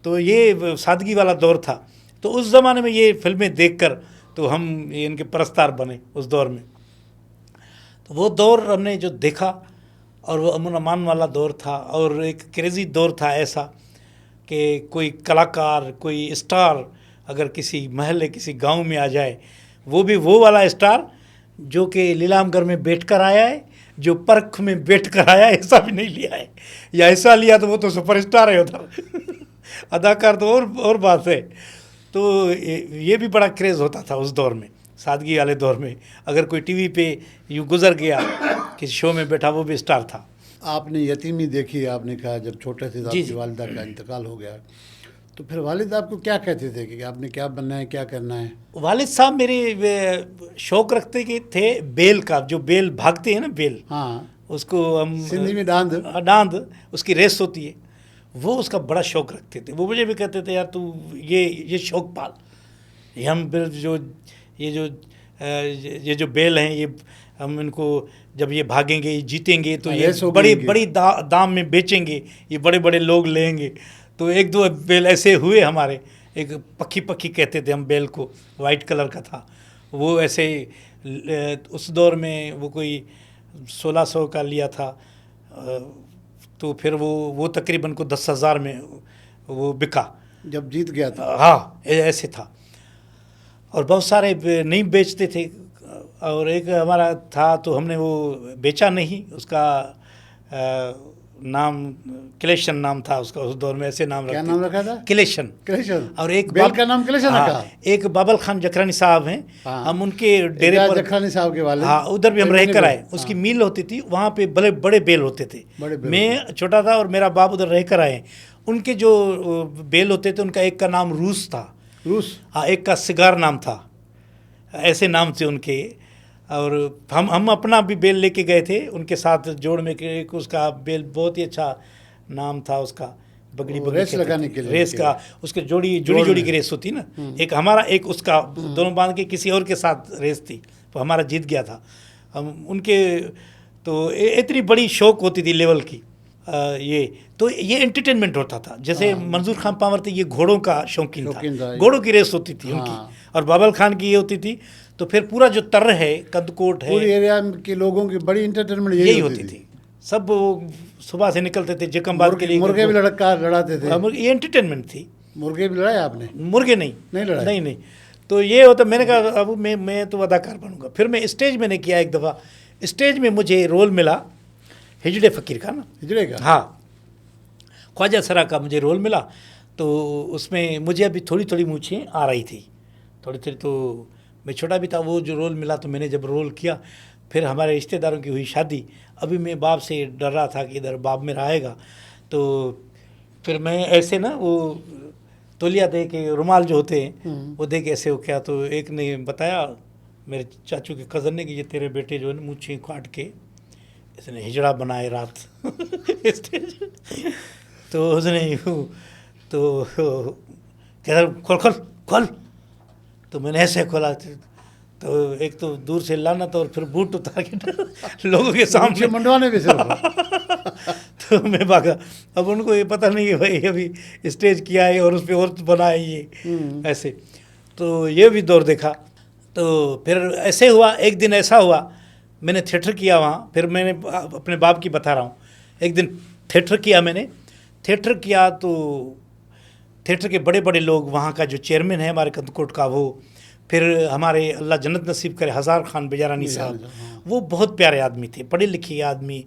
तो ये सादगी वाला दौर था। तो उस ज़माने में ये फिल्में देखकर तो हम ये इनके परस्तार बने उस दौर में। तो वो दौर हमने जो देखा, और वो अमन अमान वाला दौर था, और एक क्रेज़ी दौर था ऐसा कि कोई कलाकार, कोई स्टार अगर किसी महल किसी गांव में आ जाए, वो भी वो वाला स्टार जो कि लीलामगर में बैठ कर आया है, जो परख में बैठ कर आया है, ऐसा भी नहीं लिया है, या ऐसा लिया तो वो तो सुपरस्टार है उधर। अदाकार तो और बात है। तो ये भी बड़ा क्रेज़ होता था उस दौर में, सादगी वाले दौर में। अगर कोई टीवी पे यूँ गुजर गया, किसी शो में बैठा, वो भी स्टार था। आपने यतीमी देखी, आपने कहा जब छोटे थे आपकी वालिदा का इंतकाल हो गया, तो फिर वालिद आपको क्या कहते थे कि आपने क्या बनना है, क्या करना है? वालिद साहब मेरे शौक़ रखते कि थे बेल का, जो बेल भागते हैं ना, बेल, हाँ, उसको हम सिंधी में डांद, उसकी रेस होती है, वो उसका बड़ा शौक़ रखते थे। वो मुझे भी कहते थे, यार तू ये शौक़ पाल, ये हम ये जो बेल हैं, ये हम इनको जब ये भागेंगे, ये जीतेंगे, तो ये बड़ी दाम में बेचेंगे, ये बड़े बड़े लोग लेंगे। तो 1-2 बेल ऐसे हुए हमारे। एक पक्की कहते थे हम बेल को, वाइट कलर का था वो। ऐसे उस दौर में वो कोई 1600 का लिया था, तो फिर वो तकरीबन को 10,000 में वो बिका जब जीत गया था। हाँ, ऐसे था। और बहुत सारे नहीं बेचते थे, और एक हमारा था तो हमने वो बेचा नहीं, उसका नाम किलेशन नाम था उसका उस दौर में, ऐसे नाम क्या नाम रखा था? किलेशन। और एक बेल का नाम किलेशन रखा। एक बाबल खान जखरानी साहब हैं, हम उनके डेरे पर, जखरानी साहब के वाले, हाँ, उधर भी हम रह कर आए। उसकी मील होती थी वहाँ पे, बड़े बड़े बेल होते थे। मैं छोटा था और मेरा बाप उधर रह कर आए। उनके जो बेल होते थे, उनका एक का नाम रूस था, हाँ, एक का सिगार नाम था, ऐसे नाम थे उनके। और हम अपना भी बेल लेके गए थे उनके साथ जोड़ में, एक उसका बेल बहुत ही अच्छा नाम था उसका, बगड़ी रेस लगाने के लिए, रेस का, उसके जोड़ी की रेस होती ना, एक हमारा एक उसका, दोनों बांध के किसी और के साथ रेस थी, तो हमारा जीत गया था। हम उनके तो इतनी बड़ी शौक होती थी लेवल की। ये एंटरटेनमेंट होता था। जैसे मंजूर खान पावर थे, ये घोड़ों का शौकीन था, घोड़ों की रेस होती थी उनकी। और बाबल खान की ये होती थी तो फिर पूरा जो तर है, कंदकोट पूरी है, एरिया के लोगों की बड़ी इंटरटेनमेंट यही होती थी। सब वो सुबह से निकलते थे जकमबाद के लिए। मुर्गे भी लड़ाते थे। ये एंटरटेनमेंट थी। मुर्गे भी लड़ाए आपने? मुर्गे नहीं, नहीं लड़ाए? नहीं। तो ये होता, मैंने कहा अब मैं तो अदाकार बनूंगा। फिर मैं स्टेज मैंने किया एक दफ़ा। स्टेज में मुझे रोल मिला हिजड़े फ़कीर का ना। हिजड़े का? हाँ, ख्वाजा सरा का मुझे रोल मिला। तो उसमें मुझे अभी थोड़ी थोड़ी मूछें आ रही थी, थोड़ी थोड़ी। तो मैं छोटा भी था, वो जो रोल मिला तो मैंने जब रोल किया, फिर हमारे रिश्तेदारों की हुई शादी। अभी मैं बाप से डर रहा था कि इधर बाप मेरा आएगा। तो फिर मैं ऐसे ना वो तौलिया दे के, रुमाल जो होते हैं वो दे के ऐसे हो क्या। तो एक ने बताया, मेरे चाचू के कज़न ने, कि ये तेरे बेटे जो है ना मूछें काट के इसने हिजड़ा बनाए रात स्टेज। तो उसने तो कहता खोल खोल खोल। तो मैंने ऐसे खोला। तो एक तो दूर से लाना था और फिर बूट उतार के लोगों के सामने मंडवाने भी सिर्फ। तो मैं भागा। अब उनको ये पता नहीं है भाई अभी स्टेज किया है और उस पर और बना है ये ऐसे। तो ये भी दौर देखा। तो फिर ऐसे हुआ, एक दिन ऐसा हुआ, मैंने थिएटर किया वहाँ। फिर मैंने अपने बाप की बता रहा हूँ, एक दिन थिएटर किया मैंने। थिएटर किया तो थिएटर के बड़े बड़े लोग, वहाँ का जो चेयरमैन है हमारे कंदकोट का, वो फिर हमारे अल्लाह जन्नत नसीब करे हज़ार खान बेजारानी साहब, वो बहुत प्यारे आदमी थे, पढ़े लिखे आदमी,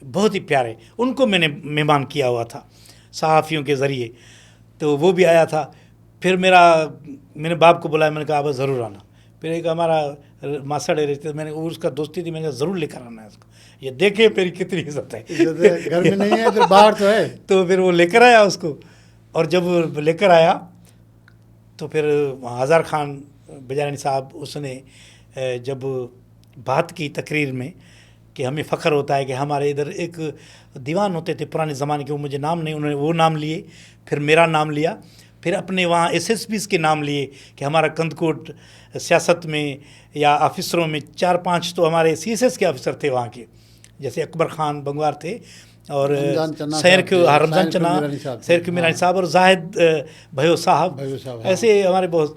बहुत ही प्यारे। उनको मैंने मेहमान किया हुआ था सहाफ़ियों के ज़रिए। तो वो भी आया था। फिर मैंने बाप को बुलाया, मैंने कहा अब ज़रूर आना। फिर एक हमारा मासड़े रहते, मैंने उसका दोस्ती थी, मैंने कहा ज़रूर लेकर आना है उसको, ये देखे मेरी कितनी इज्जत है। घर में नहीं है तो बाहर तो है। तो फिर वो लेकर आया उसको। और जब लेकर आया तो फिर हज़ार खान बेजारानी साहब, उसने जब बात की तकरीर में कि हमें फ़ख्र होता है कि हमारे इधर एक दीवान होते थे पुराने ज़माने के, वो मुझे नाम नहीं, उन्होंने वो नाम लिए, फिर मेरा नाम लिया, फिर अपने वहाँ SSPs के नाम लिए कि हमारा कंदकोट सियासत में या ऑफिसरों में 4-5 तो हमारे CSS के ऑफिसर थे वहाँ के, जैसे अकबर खान बंगवार थे और शहर के रमज़ान चना, शहर के मीरानी साहब और जाहिद भयो साहब, ऐसे हमारे बहुत।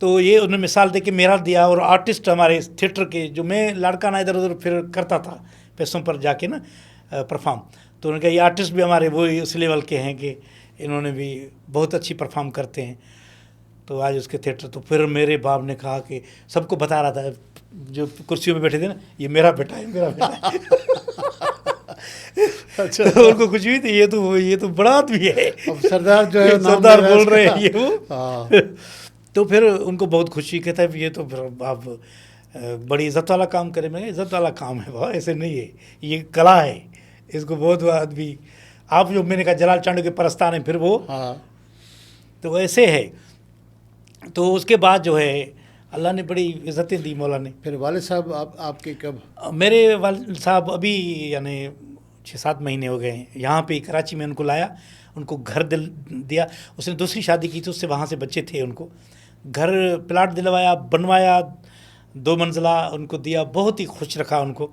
तो ये उन्होंने मिसाल दे के मेरा दिया। और आर्टिस्ट हमारे थिएटर के, जो मैं लड़का ना इधर उधर फिर करता था पैसों पर जाके ना परफॉर्म, तो उन्होंने कहा ये आर्टिस्ट भी हमारे वो इस लेवल के हैं कि इन्होंने भी बहुत अच्छी परफॉर्म करते हैं। तो आज उसके थिएटर, तो फिर मेरे बाप ने कहा कि सबको बता रहा था जो कुर्सियों में बैठे थे ना, ये मेरा बेटा है, मेरा बेटा है। अच्छा, तो उनको कुछ भी थी, ये तो बड़ा आदमी है, सरदार जो है सरदार बोल रहे हैं ये वो। तो फिर उनको बहुत खुशी, कहता है ये तो आप बड़ी इज़्ज़त वाला काम करें। मैं, इज़्ज़त वाला काम है भाई, ऐसे नहीं है, ये कला है, इसको बहुत आदमी, आप जो मैंने कहा जलाल चांडू के परस्तान हैं, फिर वो तो ऐसे है। तो उसके बाद जो है अल्लाह ने बड़ी इज़्ज़तें दी मौला ने। फिर वालिद साहब आपके कब? मेरे वालिद साहब अभी यानी 6-7 महीने हो गए हैं। यहाँ पे कराची में उनको लाया, उनको घर दिया। उसने दूसरी शादी की थी, उससे वहाँ से बच्चे थे, उनको घर प्लाट दिलवाया, बनवाया, 2 मंजिला उनको दिया, बहुत ही खुश रखा उनको,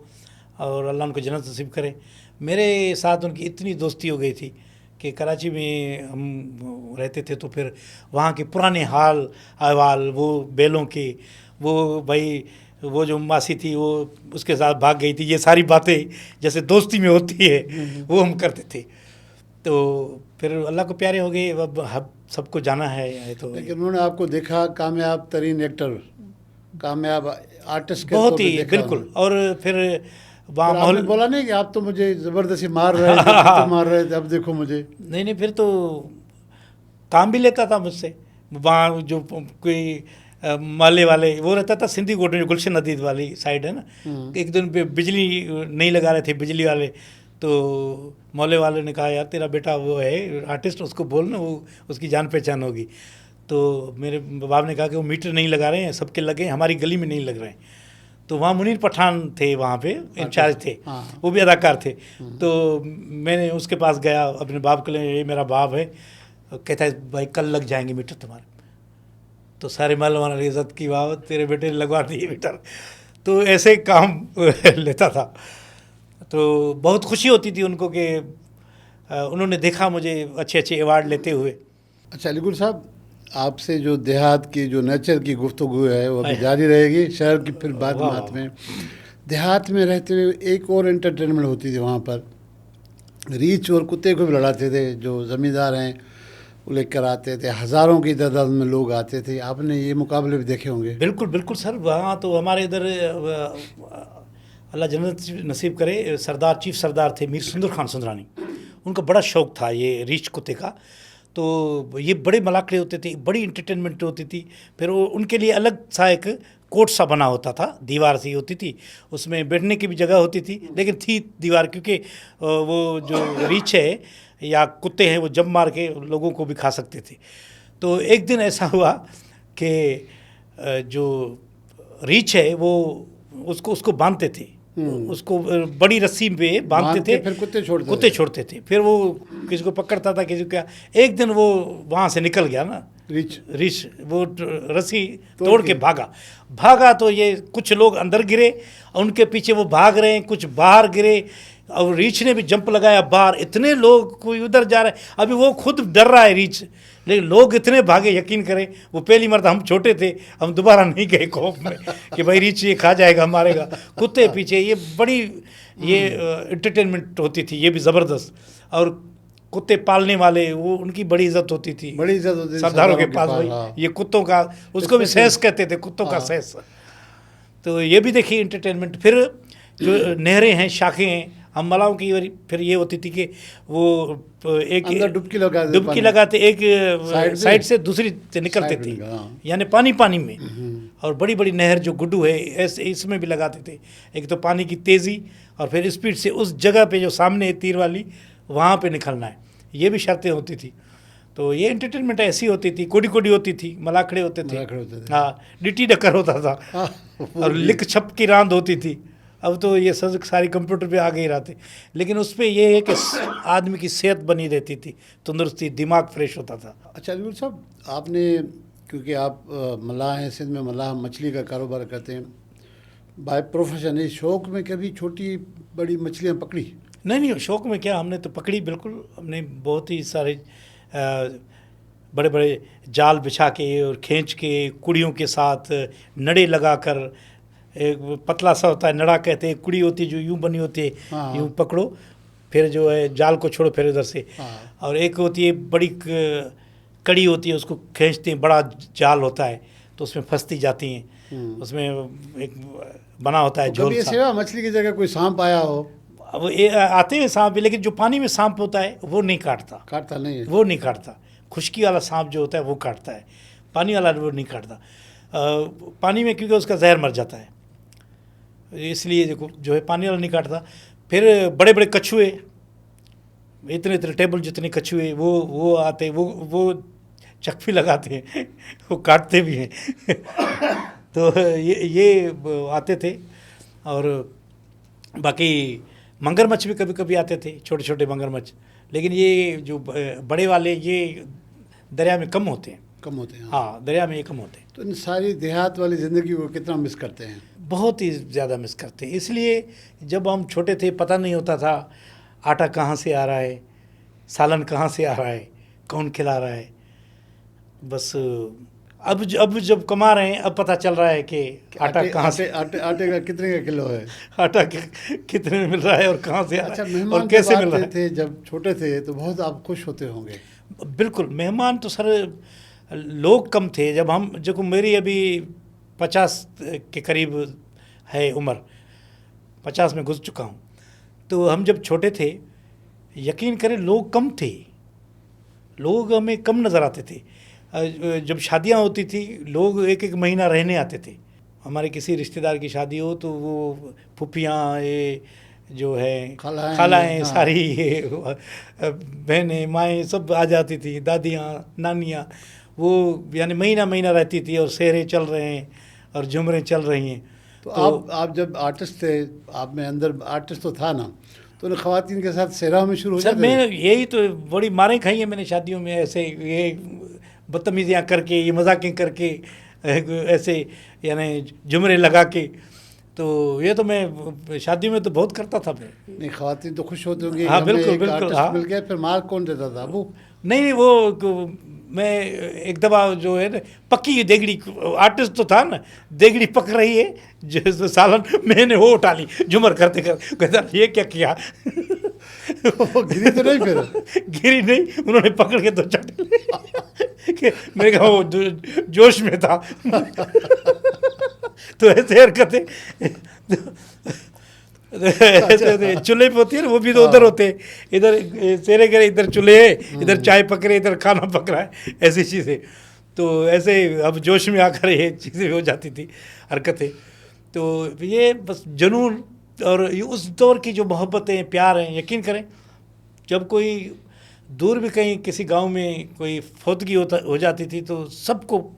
और अल्लाह उनको जन्नत नसीब करे। मेरे साथ उनकी इतनी दोस्ती हो गई थी कि कराची में हम रहते थे तो फिर वहाँ के पुराने हाल अहवाल, वो बैलों के, वो भाई वो जो मासी थी वो उसके साथ भाग गई थी, ये सारी बातें जैसे दोस्ती में होती है वो हम करते थे। तो फिर अल्लाह को प्यारे हो गए, अब सबको जाना है। तो लेकिन उन्होंने आपको देखा कामयाब तरीन एक्टर, कामयाब आर्टिस्ट के बहुत ही बिल्कुल। और फिर वहाँ माहौल बोला नहीं कि आप तो मुझे ज़बरदस्ती मार रहे थे, तो मार रहे थे, अब देखो मुझे। नहीं, फिर तो काम भी लेता था मुझसे। वहाँ जो कोई माले वाले वो रहता था सिंधी कोट में, जो गुलशन नदी वाली साइड है ना, एक दिन बिजली नहीं लगा रहे थे बिजली वाले, तो मौले वाले ने कहा यार तेरा बेटा वो है आर्टिस्ट, उसको बोल ना, वो उसकी जान पहचान होगी। तो मेरे बाप ने कहा कि वो मीटर नहीं लगा रहे हैं, सबके लगे, हमारी गली में नहीं लग रहे हैं। तो वहाँ मुनीर पठान थे, वहाँ पे इंचार्ज थे, वो भी अदाकार थे। तो मैंने उसके पास गया अपने बाप के लिए, ये मेरा बाप है, कहता है भाई कल लग जाएंगे मीटर तुम्हारे। तो सारे माल वाले इज़्ज़त की वाह तेरे बेटे ने लगवा दिए मीटर। तो ऐसे काम लेता था। तो बहुत खुशी होती थी उनको कि उन्होंने देखा मुझे अच्छे अच्छे अवार्ड लेते हुए। अच्छा अलीगुल साहब, आपसे जो देहात की जो नेचर की गुफ्तगू है वो अभी हाय। जारी रहेगी, शहर की फिर बाद वाह, बात में। देहात में रहते हुए एक और एंटरटेनमेंट होती थी वहाँ पर, रीछ और कुत्ते को भी लड़ाते थे, जो ज़मींदार हैं वो लेकर आते थे, हज़ारों की तादाद में लोग आते थे। आपने ये मुकाबले भी देखे होंगे। बिल्कुल बिल्कुल सर, वहाँ तो हमारे इधर अल्लाह जन्नत नसीब करे, सरदार चीफ सरदार थे मीर सुंदर खान सुंदरानी, उनका बड़ा शौक़ था ये रीछ कुत्ते का। तो ये बड़े मलाकड़े होते थे, बड़ी इंटरटेनमेंट होती थी। फिर वो उनके लिए अलग सा एक कोर्ट सा बना होता था, दीवार सी होती थी, उसमें बैठने की भी जगह होती थी, लेकिन थी दीवार, क्योंकि वो जो रीछ है या कुत्ते हैं वो जंप मार के लोगों को भी खा सकते थे। तो एक दिन ऐसा हुआ कि जो रीछ है वो उसको बांधते थे, उसको बड़ी रस्सी पे बांधते थे, फिर कुत्ते छोड़ते थे, फिर वो किसी को पकड़ता था, किसी को क्या। एक दिन वो वहाँ से निकल गया ना रीछ, वो रस्सी तोड़ के भागा तो ये कुछ लोग अंदर गिरे, उनके पीछे वो भाग रहे हैं, कुछ बाहर गिरे, और रीछ ने भी जंप लगाया बाहर। इतने लोग कोई उधर जा रहे हैं, अभी वो खुद डर रहा है रीछ, लेकिन लोग इतने भागे, यकीन करें वो पहली मरतबा, हम छोटे थे, हम दोबारा नहीं गए खौफ में कि भाई रीछ ये खा जाएगा मारेगा, कुत्ते पीछे। ये बड़ी ये एंटरटेनमेंट होती थी, ये भी ज़बरदस्त। और कुत्ते पालने वाले वो उनकी बड़ी इज्जत होती थी, बड़ी इज्जत होती थी सरदारों के पास। भाई ये कुत्तों का, उसको भी सैस कहते थे, कुत्तों का सैस। तो ये भी देखिए एंटरटेनमेंट। फिर जो नहरें हैं, शाखें हैं, हम मलाओं की फिर ये होती थी कि वो एक डुबकी लगाते, एक साइड से दूसरी से निकलते थे, यानी पानी में। और बड़ी बड़ी नहर जो गुड्डू है ऐसे इसमें भी लगाते थे। एक तो पानी की तेज़ी, और फिर स्पीड से उस जगह पे जो सामने है तीर वाली, वहाँ पे निकलना है, ये भी शर्तें होती थी। तो ये एंटरटेनमेंट ऐसी होती थी। कोडी होती थी, मलाखड़े होते थे, हाँ, डिटी डकर होता था, और लिख छप की रांद होती थी। अब तो ये सारी कंप्यूटर पे आ गई रहते, लेकिन उस पर यह है कि आदमी की सेहत बनी रहती थी, तंदुरुस्ती, दिमाग फ्रेश होता था। अच्छा अलीगुल साहब, आपने, क्योंकि आप मलाह हैं, सिंध में मलाह मछली का कारोबार करते हैं, बाय प्रोफेशन, इस शौक़ में कभी छोटी बड़ी मछलियाँ पकड़ी? नहीं, शौक़ में क्या, हमने तो पकड़ी बिल्कुल। हमने बहुत ही सारे बड़े बड़े जाल बिछा के और खींच के, कुड़ियों के साथ नड़े लगा कर, एक पतला सा होता है नड़ा कहते हैं, कुड़ी होती है जो यूं बनी होती है, यूं पकड़ो, फिर जो है जाल को छोड़ो, फिर इधर से। और एक होती है बड़ी कड़ी होती है, उसको खींचते हैं, बड़ा जाल होता है, तो उसमें फंसती जाती हैं। उसमें एक बना होता है झोल सा। सेवा मछली की जगह कोई सांप आया हो? वो आते हैं सांप भी, लेकिन जो पानी में सांप होता है वो नहीं काटता नहीं है, वो नहीं काटता। खुशकी वाला सांप जो होता है वो काटता है, पानी वाला वो नहीं काटता। पानी में क्योंकि उसका जहर मर जाता है, इसलिए देखो जो है पानी वाला नहीं काटता। फिर बड़े बड़े कछुए, इतने टेबल जितने कछुए वो आते, वो चक्फी लगाते हैं वो काटते भी हैं तो ये आते थे। और बाकी मगरमच्छ भी कभी कभी आते थे, छोटे छोटे मगरमच्छ, लेकिन ये जो बड़े वाले ये दरिया में कम होते हैं। हाँ, दरिया में ये कम होते हैं। तो इन सारी देहात वाली ज़िंदगी को कितना मिस करते हैं? बहुत ही ज़्यादा मिस करते हैं। इसलिए जब हम छोटे थे पता नहीं होता था आटा कहाँ से आ रहा है, सालन कहाँ से आ रहा है, कौन खिला रहा है। बस अब जब कमा रहे हैं अब पता चल रहा है कि आटा कहाँ से, आटे का कितने का किलो है, आटा कितने में मिल रहा है और कहाँ से आ रहा है और कैसे मिल रहा है। थे जब छोटे थे तो बहुत आप खुश होते होंगे। बिल्कुल, मेहमान तो सर लोग कम थे। जब मेरी अभी 50 के करीब है उम्र, 50 में घुस चुका हूँ, तो हम जब छोटे थे यकीन करें लोग कम थे, लोग हमें कम नज़र आते थे। जब शादियाँ होती थी लोग एक एक महीना रहने आते थे। हमारे किसी रिश्तेदार की शादी हो तो वो फूफियाँ, ये जो है खालाएँ, सारी ये बहनें माएँ सब आ जाती थी, दादियाँ नानियाँ, वो यानी महीना रहती थी। और सेहरे चल रहे हैं और झुमरें चल रही हैं। तो आप जब आर्टिस्ट थे, आप में अंदर आर्टिस्ट तो था ना, तो ख़वातीन के साथ सेहरा में शुरू हो जाते? सर मैं यही तो बड़ी मारें खाई हैं मैंने शादियों में, ऐसे ये बदतमीजियाँ करके, ये मजाकें करके, ऐसे यानी झुमरे लगा के। तो ये तो मैं शादी में तो बहुत करता था मैं। नहीं, ख़वातीन तो खुश होते होंगे। हाँ बिल्कुल, हाँ। मिल गया, फिर मार कौन देता था? वो नहीं, वो मैं एक दफ़ा जो है ना पक्की देगड़ी, आर्टिस्ट तो था ना, देगड़ी पक रही है जैसे सालन, मैंने वो उठा ली झुमर करते कर, कहता ये क्या किया। वो गिरी तो नहीं फिर? गिरी नहीं, उन्होंने पकड़ के तो चट कि मैंने कहा वो जोश में था। तो ऐसे हरकतें ऐसे चूल्हे पे होती है ना, वो भी तो उधर होते हैं, इधर तेरे घर इधर चूल्हे है, इधर चाय पक रही, इधर खाना पक रहा है, ऐसी चीज़ें। तो ऐसे अब जोश में आकर ये चीज़ें हो जाती थी, हरकतें। तो ये बस जुनून और ये उस दौर की जो मोहब्बतें, प्यार हैं, यकीन करें जब कोई दूर भी कहीं किसी गांव में कोई फौतगी हो जाती थी तो सबको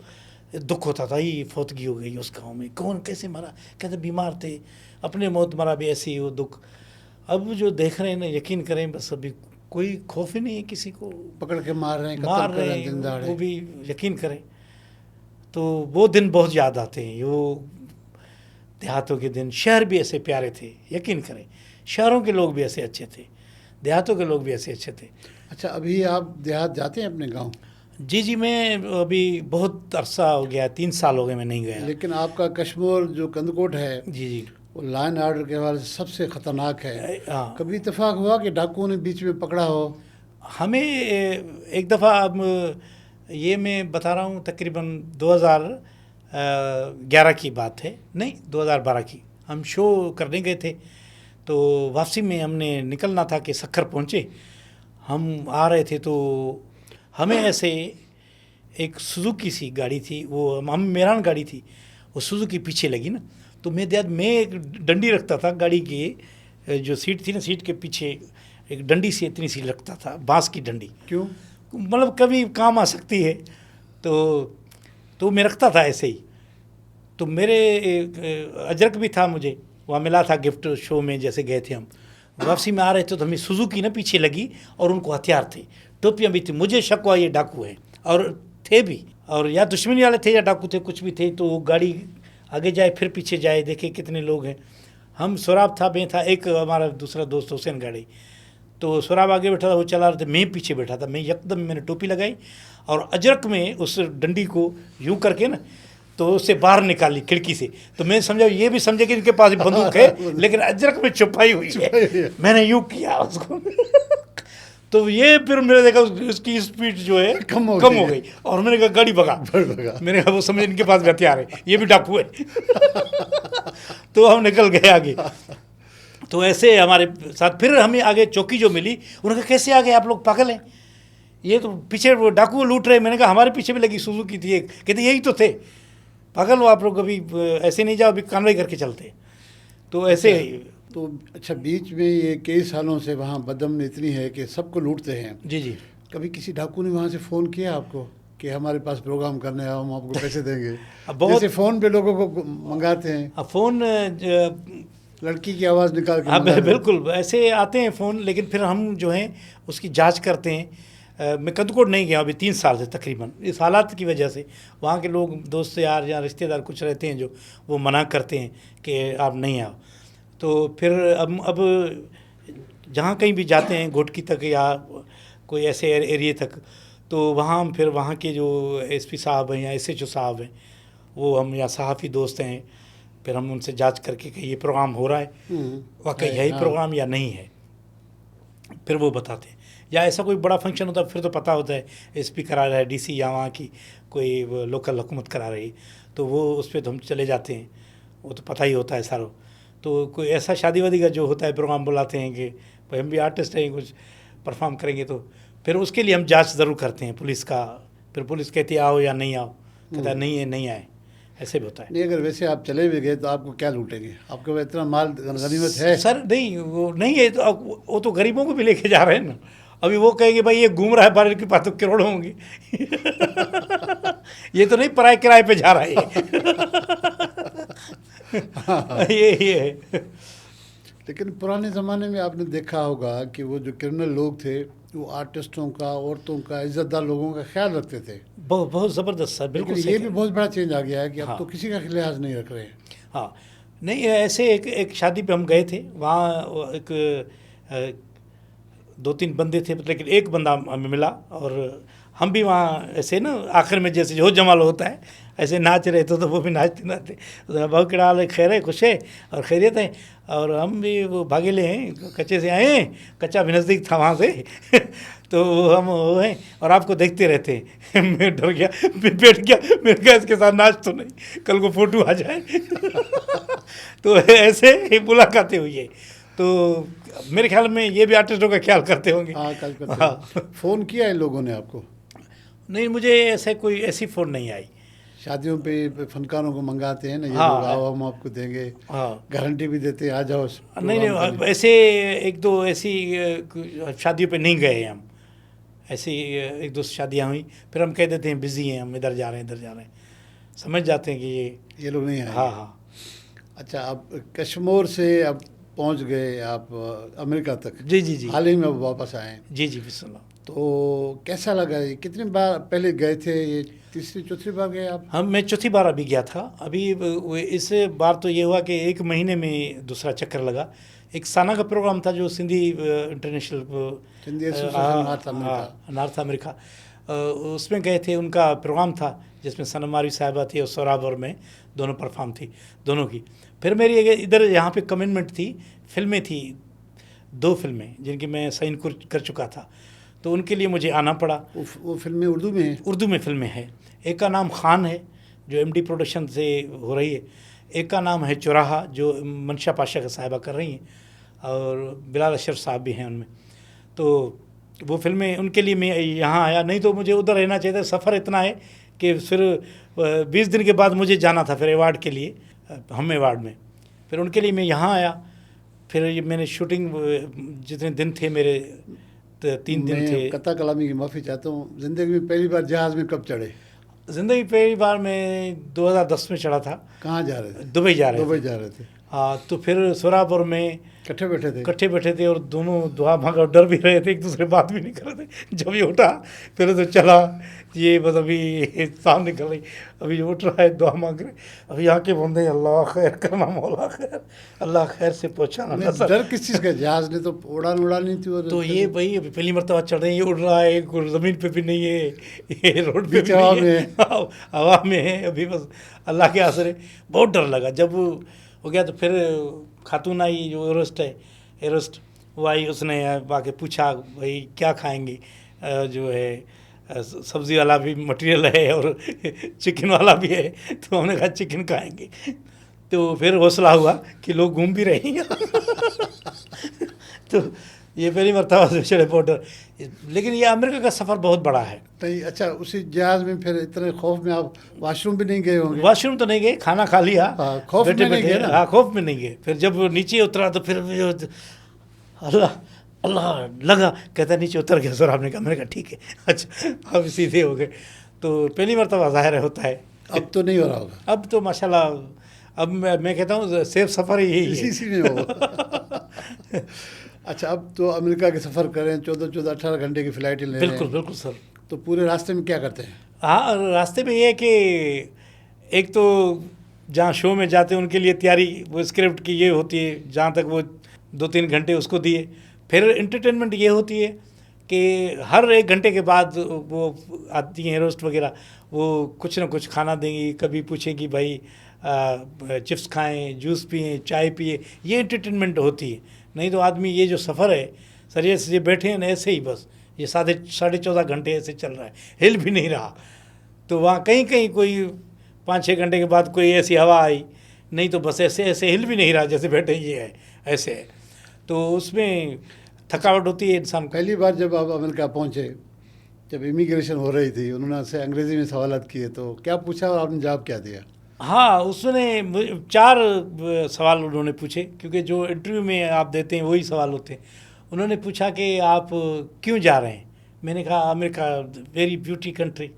दुख होता था, ये फौतगी हो गई उस गांव में, कौन कैसे मरा, कहते बीमार थे, अपने मौत मरा भी, ऐसे ही वो दुख। अब जो देख रहे हैं ना, यकीन करें बस अभी कोई खौफ ही नहीं है किसी को, पकड़ के मार रहे हैं, मार रहे हैं, वो भी यकीन करें। तो वो दिन बहुत याद आते हैं, वो देहातों के दिन। शहर भी ऐसे प्यारे थे, यकीन करें, शहरों के लोग भी ऐसे अच्छे थे, देहातों के लोग भी ऐसे अच्छे थे। अच्छा, अभी आप देहात जाते हैं अपने गांव? जी जी, मैं अभी बहुत अरसा हो गया, 3 साल हो गए मैं नहीं गया। लेकिन आपका कश्मीर जो कंदकोट है, जी जी, वो लाइन आर्डर के हवाले से सबसे ख़तरनाक है। हाँ। कभी इत्तेफाक हुआ कि डाकुओं ने बीच में पकड़ा हो? हमें एक दफ़ा, अब ये मैं बता रहा हूँ, तकरीबन 2011 की बात है, नहीं 2012 की, हम शो करने गए थे। तो वापसी में हमने निकलना था कि सक्खर पहुँचे, हम आ रहे थे तो हमें ऐसे एक सुजुकी सी गाड़ी थी, वो हम मेरान गाड़ी थी, वो सुजुकी पीछे लगी ना, तो मैं एक डंडी रखता था गाड़ी की, जो सीट थी ना, सीट के पीछे एक डंडी सी इतनी सी रखता था, बांस की डंडी, क्यों? मतलब कभी काम आ सकती है। तो मैं रखता था ऐसे ही। तो मेरे अजरक भी था, मुझे वहाँ मिला था गिफ्ट शो में, जैसे गए थे हम, वापसी में आ रहे थे तो हमें सुजुकी ना पीछे लगी और उनको हथियार थे, टोपियाँ भी थी, मुझे शक हुआ ये डाकू है, और थे भी, और या दुश्मनी वाले थे या डाकू थे, कुछ भी थे। तो वो गाड़ी आगे जाए फिर पीछे जाए, देखे कितने लोग हैं। हम सुराब था, मैं था, एक हमारा दूसरा दोस्त हुसैन गाड़ी, तो सुराब आगे बैठा था, वो चला रहे थे, मैं पीछे बैठा था। मैं यकदम मैंने टोपी लगाई और अजरक में उस डंडी को यूं करके ना, तो उससे बाहर निकाली खिड़की से। तो मैं समझा, ये भी समझे कि इनके पास बंदूक है, लेकिन अजरक में छुपाई हुई है। मैंने यूं किया उसको। तो ये फिर मैंने देखा उसकी स्पीड जो है कम हो गई, और मैंने कहा गाड़ी भगा। मैंने कहा वो समझे इनके पास भी हथियार है, ये भी डाकू है। तो हम निकल गए आगे। तो ऐसे हमारे साथ फिर हमें आगे चौकी जो मिली, उन्होंने कहा कैसे आ गए आप लोग, पागल हैं, ये तो पीछे वो डाकू लूट रहे। मैंने कहा हमारे पीछे भी लगी सुजुकी थी एक, कहते यही तो थे, पागल हो आप लोग, अभी ऐसे नहीं जाओ, अभी कार्रवाई करके चलते। तो ऐसे तो अच्छा, बीच में ये कई सालों से वहाँ बदअमनी इतनी है कि सबको लूटते हैं। जी जी, कभी किसी डाकू ने वहाँ से फ़ोन किया आपको कि हमारे पास प्रोग्राम करने आओ, हम आपको पैसे देंगे? बहुत जैसे फ़ोन पे लोगों को मंगाते हैं, फ़ोन, लड़की की आवाज़ निकाल के हाँ मंगाते हैं। बिल्कुल ऐसे आते हैं फ़ोन, लेकिन फिर हम जो हैं उसकी जांच करते हैं। मैं कंदकोट नहीं गया अभी 3 साल से तकरीबन, इस हालात की वजह से। वहाँ के लोग, दोस्त यार या रिश्तेदार कुछ रहते हैं जो वो मना करते हैं कि आप नहीं आओ। तो फिर अब जहाँ कहीं भी जाते हैं, घोटकी तक या कोई ऐसे एरिए तक, तो वहाँ हम फिर वहाँ के जो एसपी साहब हैं या एसएचओ साहब हैं, वो हम या सहाफ़ी दोस्त हैं, फिर हम उनसे जांच करके कि ये प्रोग्राम हो रहा है, वाकई यही प्रोग्राम या नहीं है, फिर वो बताते हैं। या ऐसा कोई बड़ा फंक्शन होता है फिर तो पता होता है एसपी करा रहा है, डीसी या वहाँ की कोई लोकल हुकूमत करा रही, तो वो उस पर तो हम चले जाते हैं, वो तो पता ही होता है सारा। तो कोई ऐसा शादी वादी का जो होता है प्रोग्राम, बुलाते हैं कि भाई हम भी आर्टिस्ट हैं, कुछ परफॉर्म करेंगे, तो फिर उसके लिए हम जांच ज़रूर करते हैं पुलिस का। फिर पुलिस कहती है आओ या नहीं आओ, कहता है नहीं है, नहीं आए, ऐसे भी होता है। नहीं, अगर वैसे आप चले भी गए तो आपको क्या लूटेंगे? आपके पास इतना माल गनीमत है? सर नहीं, वो नहीं है, तो वो तो गरीबों को भी लेके जा रहे हैं ना। अभी वो कहेंगे भाई ये घूम रहा है बाहर, के पास तो करोड़ों होंगे। ये तो नहीं पराए किराए पे जा रहा है। ये है। लेकिन पुराने ज़माने में आपने देखा होगा कि वो जो क्रिमिनल लोग थे, वो आर्टिस्टों का, औरतों का, इज्जतदार लोगों का ख्याल रखते थे। बहुत बहुत ज़बरदस्त सर, बिल्कुल लेकिन ये भी बहुत बड़ा चेंज आ गया है कि अब हाँ। तो किसी का लिहाज नहीं रख रहे हैं। हाँ, नहीं ऐसे एक शादी पे हम गए थे, वहाँ एक 2-3 बंदे थे, लेकिन एक बंदा हमें मिला और हम भी वहाँ ऐसे ना आखिर में जैसे हो जमाल होता है ऐसे नाच रहे थे, तो वो भी नाचते नाचते तो भाव के डाल खैर है, खुश है और खैरियत है, और हम भी वो भागेले हैं, कच्चे से आए हैं, कच्चा भी नज़दीक था वहाँ से तो हम वो हैं और आपको देखते रहते हैं मैं डर गया, मैं बैठ गया, मैंने कहा इसके साथ नाच तो नहीं, कल को फोटो आ जाए तो ऐसे मुलाकातें हुई है। तो मेरे ख्याल में ये भी आर्टिस्टों का ख्याल करते होंगे। हाँ, कल करते हाँ। हैं। फ़ोन किया इन लोगों ने आपको? नहीं, मुझे ऐसे कोई ऐसी फ़ोन नहीं आई। शादियों पे फनकारों को मंगाते हैं ना, ये हाँ, लोग आओ हम आपको देंगे, हाँ। गारंटी भी देते हैं आ जाओ नहीं नहीं, प्रोग्राम के लिए। ऐसे एक दो ऐसी शादियों पे नहीं गए हम। ऐसी एक दो शादियाँ हुई, फिर हम कह देते हैं बिज़ी हैं, हम इधर जा रहे हैं, इधर जा रहे हैं, समझ जाते हैं कि ये लोग नहीं हाँ आएंगे। हाँ। अच्छा, अब कश्मीर से अब पहुंच गए आप अमेरिका तक। जी जी जी। हाल ही में अब वापस आए हैं। जी जी, बिस्मिल्लाह। तो कैसा लगा? ये कितनी बार पहले गए थे? ये तीसरी चौथी बार गए आप? मैं चौथी बार अभी गया था। अभी इस बार तो ये हुआ कि 1 महीने में दूसरा चक्कर लगा। एक साना का प्रोग्राम था जो Sindhi international Sindhi association north America. North America, उसमें गए थे। उनका प्रोग्राम था जिसमें सनम मारवी साहिबा थी और सौराब और मैं दोनों परफॉर्म थी, दोनों की। फिर मेरी इधर यहाँ पे कमिटमेंट थी, फिल्में थी, 2 फिल्में जिनकी मैं साइन कर चुका था, तो उनके लिए मुझे आना पड़ा। वो फिल्में उर्दू में हैं? उर्दू में फिल्में हैं। एक का नाम खान है जो एमडी प्रोडक्शन से हो रही है, एक का नाम है चौराहा जो मंशा पाशा का साहिबा कर रही हैं, और बिलाल अशरफ साहब भी हैं उनमें। तो वो फिल्में उनके लिए मैं यहाँ आया, नहीं तो मुझे उधर रहना चाहिए था। सफ़र इतना है कि फिर 20 दिन के बाद मुझे जाना था फिर अवार्ड के लिए, हम अवार्ड में। फिर उनके लिए मैं यहाँ आया। फिर ये मैंने शूटिंग जितने दिन थे मेरे 3 दिन थे। मैं कता कलामी की माफ़ी चाहता हूँ, ज़िंदगी में पहली बार जहाज़ में कब चढ़े? ज़िंदगी पहली बार मैं 2010 में चढ़ा था। कहाँ जा रहे थे? दुबई जा रहे दुबई थे। जा रहे थे। हाँ, तो फिर सोरापुर में इकट्ठे बैठे थे? इकट्ठे बैठे थे और दोनों दुआ मांगा, डर भी रहे थे, एक दूसरे बात भी नहीं कर रहे थे। जब ये उठा फिर तो चला, ये बस अभी सांस निकल रही, अभी उठ रहा है, दुआ मांग रहे, अभी आके बोलते अल्लाह खैर करना, मौला खैर, अल्लाह खैर से पहुँचाना। डर किस चीज़ का? जहाज़ ने तो उड़ानी थी। और तो ये भाई अभी पहली मरतबा चढ़ रहे हैं, ये उड़ रहा है, ज़मीन पे भी नहीं है, ये रोड पे भी हवा नहीं है, हवा में है अभी, बस अल्लाह के आसरे। बहुत डर लगा। जब हो गया तो फिर खातून आई जो एरोस्ट वो आई, उसने आके पूछा भाई क्या खाएंगे, जो है सब्ज़ी वाला भी मटेरियल है और चिकन वाला भी है, तो हमने कहा चिकन खाएंगे। तो फिर हौसला हुआ कि लोग घूम भी रहे हैं तो ये पहली मरतबा से चढ़े बॉर्डर। लेकिन ये अमेरिका का सफ़र बहुत बड़ा है। नहीं, अच्छा, उसी जहाज़ में फिर इतने खौफ में आप वॉशरूम भी नहीं गए होंगे? वॉशरूम तो नहीं गए, खाना खा लिया। हाँ, खौफ में नहीं गए ना? हाँ, खौफ में नहीं गए। फिर जब नीचे उतरा तो फिर अल्लाह अल्लाह लगा, कहता नीचे उतर गया सर। आपने कहा, मैंने कहा ठीक है, अच्छा अब सीधे हो गए। तो पहली मरतबा ज़ाहिर होता है। अब तो नहीं हो रहा होगा? अब तो माशाल्लाह, अब मैं कहता हूँ सेफ सफ़र ही यही है। इसी में होगा। अच्छा, अब तो अमेरिका के सफ़र करें, 14-18 घंटे की फ़्लाइट ले रहे हैं। बिल्कुल बिल्कुल सर। तो पूरे रास्ते में क्या करते हैं? हाँ, रास्ते में ये है कि एक तो जहाँ शो में जाते हैं उनके लिए तैयारी, वो स्क्रिप्ट की ये होती है, जहाँ तक वो 2-3 घंटे उसको दिए। फिर एंटरटेनमेंट ये होती है कि हर 1 घंटे के बाद वो आती हैं रोस्ट वगैरह, वो कुछ ना कुछ खाना देंगी। कभी पूछेंगी भाई चिप्स खाएं, जूस पिएं, चाय पिए, ये एंटरटेनमेंट होती है। नहीं तो आदमी ये जो सफ़र है सर, ये बैठे हैं ना ऐसे ही, बस ये 14.5 घंटे ऐसे चल रहा है, हिल भी नहीं रहा। तो वहाँ कहीं कहीं कोई 5-6 घंटे के बाद कोई ऐसी हवा आई, नहीं तो बस ऐसे ऐसे हिल भी नहीं रहा जैसे बैठे ये है, ऐसे है। तो उसमें थकावट होती है इंसान को। पहली बार जब आप अमेरिका पहुंचे, जब इमिग्रेशन हो रही थी, उन्होंने आपसे अंग्रेज़ी में सवालात किए, तो क्या पूछा और आपने जवाब क्या दिया? हाँ, उसने 4 सवाल उन्होंने पूछे, क्योंकि जो इंटरव्यू में आप देते हैं वही सवाल होते हैं। उन्होंने पूछा कि आप क्यों जा रहे हैं। मैंने कहा America very beauty country,